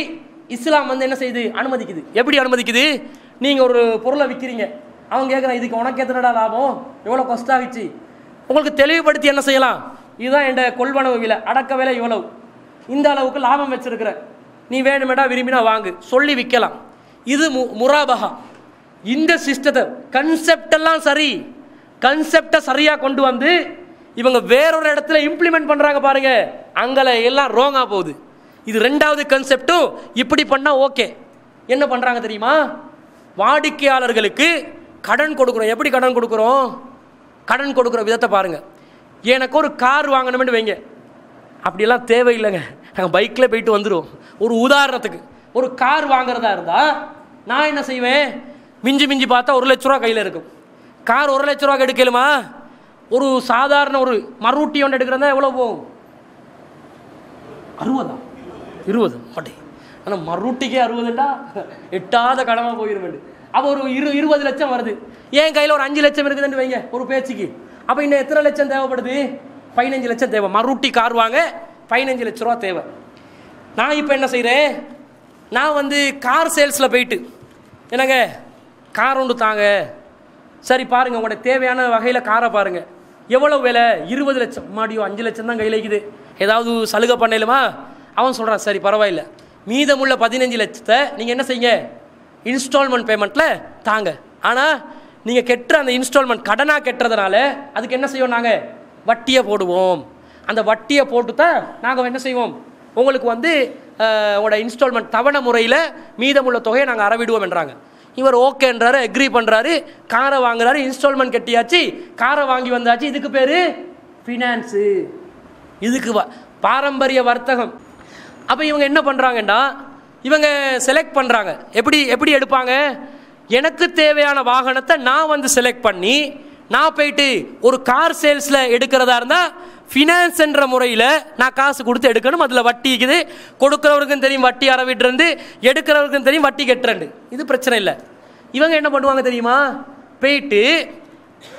இஸ்லாம் வந்து என்ன செய்யுது? அனுமதிக்குது. எப்படி அனுமதிக்குது? நீங்க ஒரு பொருளை விற்கிறீங்க, அவங்க கேட்குறான் இதுக்கு உனக்கு எத்தனடா லாபம், எவ்வளோ காஸ்ட் ஆகிச்சு, உங்களுக்கு தெளிவுபடுத்தி என்ன செய்யலாம்? இதுதான் என் கொள்வனவு விலை, அடக்க விலை இவ்வளவு, இந்த அளவுக்கு லாபம் வச்சிருக்கிற, நீ வேணுமெடா விரும்பினா வாங்கு சொல்லி விற்கலாம். இது முராபஹா. இந்த சிஸ்டத்தை கன்செப்ட் எல்லாம் சரி, கன்செப்டை சரியா கொண்டு வந்து இவங்க வேறொரு இடத்துல இம்ப்ளிமெண்ட் பண்றாங்க பாருங்க, அங்கே எல்லாம் ரோங்கா போகுது. இது 2வது கன்செப்டும் இப்படி பண்ணா ஓகே. என்ன பண்றாங்க தெரியுமா? வாடிக்கையாளர்களுக்கு கடன் கொடுக்குறோம். எப்படி கடன் கொடுக்குறோம்? கடன் கொடுக்குற விதத்தை பாருங்க. எனக்கு ஒரு கார் வாங்கணும்னு வைங்க, அப்படியெல்லாம் தேவையில்லைங்க, நாங்கள் பைக்கில் போயிட்டு வந்துடுவோம். ஒரு உதாரணத்துக்கு ஒரு கார் வாங்குறதா இருந்தால் நான் என்ன செய்வேன்? மிஞ்சி பார்த்தா 1 லட்ச ரூபா கையில் இருக்கும். கார் 1 லட்ச ரூபா எடுக்கலுமா? ஒரு சாதாரண ஒரு மருட்டி ஒன்று எடுக்கிறதா எவ்வளோ போகும்? 60 20 மாட்டே. ஆனால் மறுட்டிக்கே 60ண்டா எட்டாத கடமை போயிடும். அப்போ ஒரு 20 லட்சம் வருது. என் கையில் ஒரு 5 லட்சம் இருக்குதுன்னு வைங்க ஒரு பேச்சுக்கு. அப்போ இன்னும் எத்தனை லட்சம் தேவைப்படுது? 15 லட்சம் தேவை. மறுட்டி கார் வாங்க 15 லட்ச ரூபா தேவை. நான் இப்போ என்ன செய்கிறேன், நான் வந்து கார் சேல்ஸில் போயிட்டு, என்னங்க கார் ஒன்று தாங்க, சரி பாருங்கள் உங்களோட தேவையான வகையில் காரை பாருங்கள், எவ்வளோ விலை? 20 லட்சம். மாடியோ 5 லட்சம் தான் கையில் இருக்குது, ஏதாவது சலுகை பண்ணலுமா? அவன் சொல்கிறான் சரி பரவாயில்ல, மீதமுள்ள 15 லட்சத்தை நீங்கள் என்ன செய்யுங்க, இன்ஸ்டால்மெண்ட் பேமெண்ட்டில் தாங்க. ஆனால் நீங்கள் கெட்டுற அந்த இன்ஸ்டால்மெண்ட் கடனாக கெட்டுறதுனால அதுக்கு என்ன செய்வோம், நாங்கள் வட்டியை போடுவோம். அந்த வட்டியை போட்டு தான் நாங்கள் என்ன செய்வோம், உங்களுக்கு வந்து உங்களோட இன்ஸ்டால்மெண்ட் தவணை முறையில் மீதமுள்ள தொகையை நாங்கள் அறவிடுவோம் என்றாங்க. இவர் ஓகேன்றாரு, அக்ரி பண்ணுறாரு, காரை வாங்குறாரு, இன்ஸ்டால்மெண்ட் கட்டியாச்சு, காரை வாங்கி வந்தாச்சு. இதுக்கு பேர் ஃபினான்ஸு, இதுக்கு பாரம்பரிய வர்த்தகம். அப்போ இவங்க என்ன பண்ணுறாங்கன்னா, இவங்க செலக்ட் பண்ணுறாங்க. எப்படி எடுப்பாங்க, எனக்கு தேவையான வாகனத்தை நான் வந்து செலக்ட் பண்ணி நான் போயிட்டு ஒரு கார் சேல்ஸில் எடுக்கிறதா இருந்தால் ஃபினான்ஸ் என்ற முறையில் நான் காசு கொடுத்து எடுக்கணும். அதில் வட்டி இருக்குது, கொடுக்குறவருக்கும் தெரியும் வட்டி அறவிட்டுருந்து, எடுக்கிறவருக்கும் தெரியும் வட்டி கெட்டுறண்டு. இது பிரச்சனை இல்லை. இவங்க என்ன பண்ணுவாங்க தெரியுமா, போயிட்டு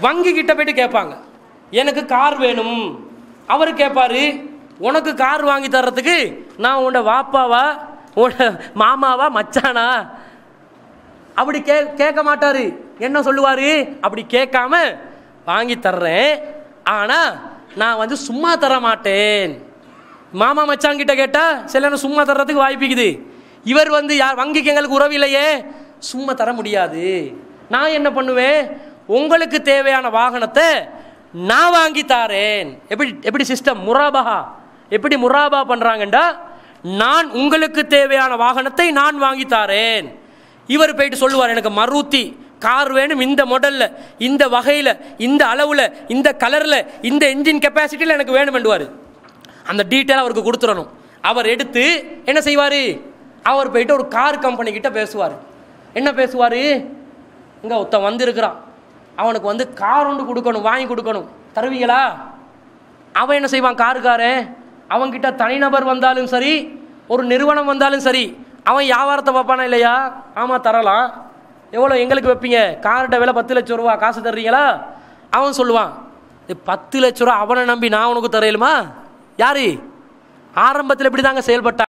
வங்கி கிட்ட போயிட்டு கேட்பாங்க, எனக்கு கார் வேணும். அவர் கேட்பாரு, உனக்கு கார் வாங்கி தர்றதுக்கு நான் உன்னோட வாப்பாவா, உன்னோட மாமாவா, மச்சானா? அப்படி கேட்க மாட்டாரு. என்ன சொல்லுவார், அப்படி கேட்காம வாங்கி தர்றேன், ஆனால் நான் வந்து சும்மா தர மாட்டேன். மாமா மச்சாங்கிட்ட கேட்டால் சில சும்மா தர்றதுக்கு வாய்ப்பிக்குது. இவர் வந்து யார், வங்கிக்கு எங்களுக்கு உறவு இல்லையே, சும்மா தர முடியாது. நான் என்ன பண்ணுவேன், உங்களுக்கு தேவையான வாகனத்தை நான் வாங்கி தாரேன். எப்படி சிஸ்டம் முராபஹா, எப்படி முராபா பண்ணுறாங்கண்டா, நான் உங்களுக்கு தேவையான வாகனத்தை நான் வாங்கி தாரேன். இவர் போயிட்டு சொல்லுவார், எனக்கு மருதி கார் வேணும், இந்த மாடலில், இந்த வகையில், இந்த அளவில், இந்த கலரில், இந்த என்ஜின் கெப்பாசிட்டியில் எனக்கு வேணும் என்றுவார். அந்த டீட்டெயில் அவருக்கு கொடுத்துடணும். அவர் எடுத்து என்ன செய்வார், அவர் போயிட்டு ஒரு கார் கம்பெனி கிட்ட பேசுவார். என்ன பேசுவார், இங்கே ஒருத்தன் வந்திருக்கிறான், அவனுக்கு வந்து கார் ஒன்று கொடுக்கணும், வாங்கி கொடுக்கணும், தருவீங்களா? அவன் என்ன செய்வான், காருக்காரன் அவன்கிட்ட தனிநபர் வந்தாலும் சரி, ஒரு நிறுவனம் வந்தாலும் சரி, அவன் வியாபாரத்தை பார்ப்பானா இல்லையா? ஆமாம் தரலாம். எவ்வளோ எங்களுக்கு வைப்பீங்க, கார்ட விலை 10 லட்சம் ரூபா, காசு தர்றீங்களா? அவன் சொல்லுவான், 10 லட்ச ரூபா அவனை நம்பி நான் உனக்கு தரையிலுமா? யாரு ஆரம்பத்தில் இப்படி தாங்க செயல்பட்டா.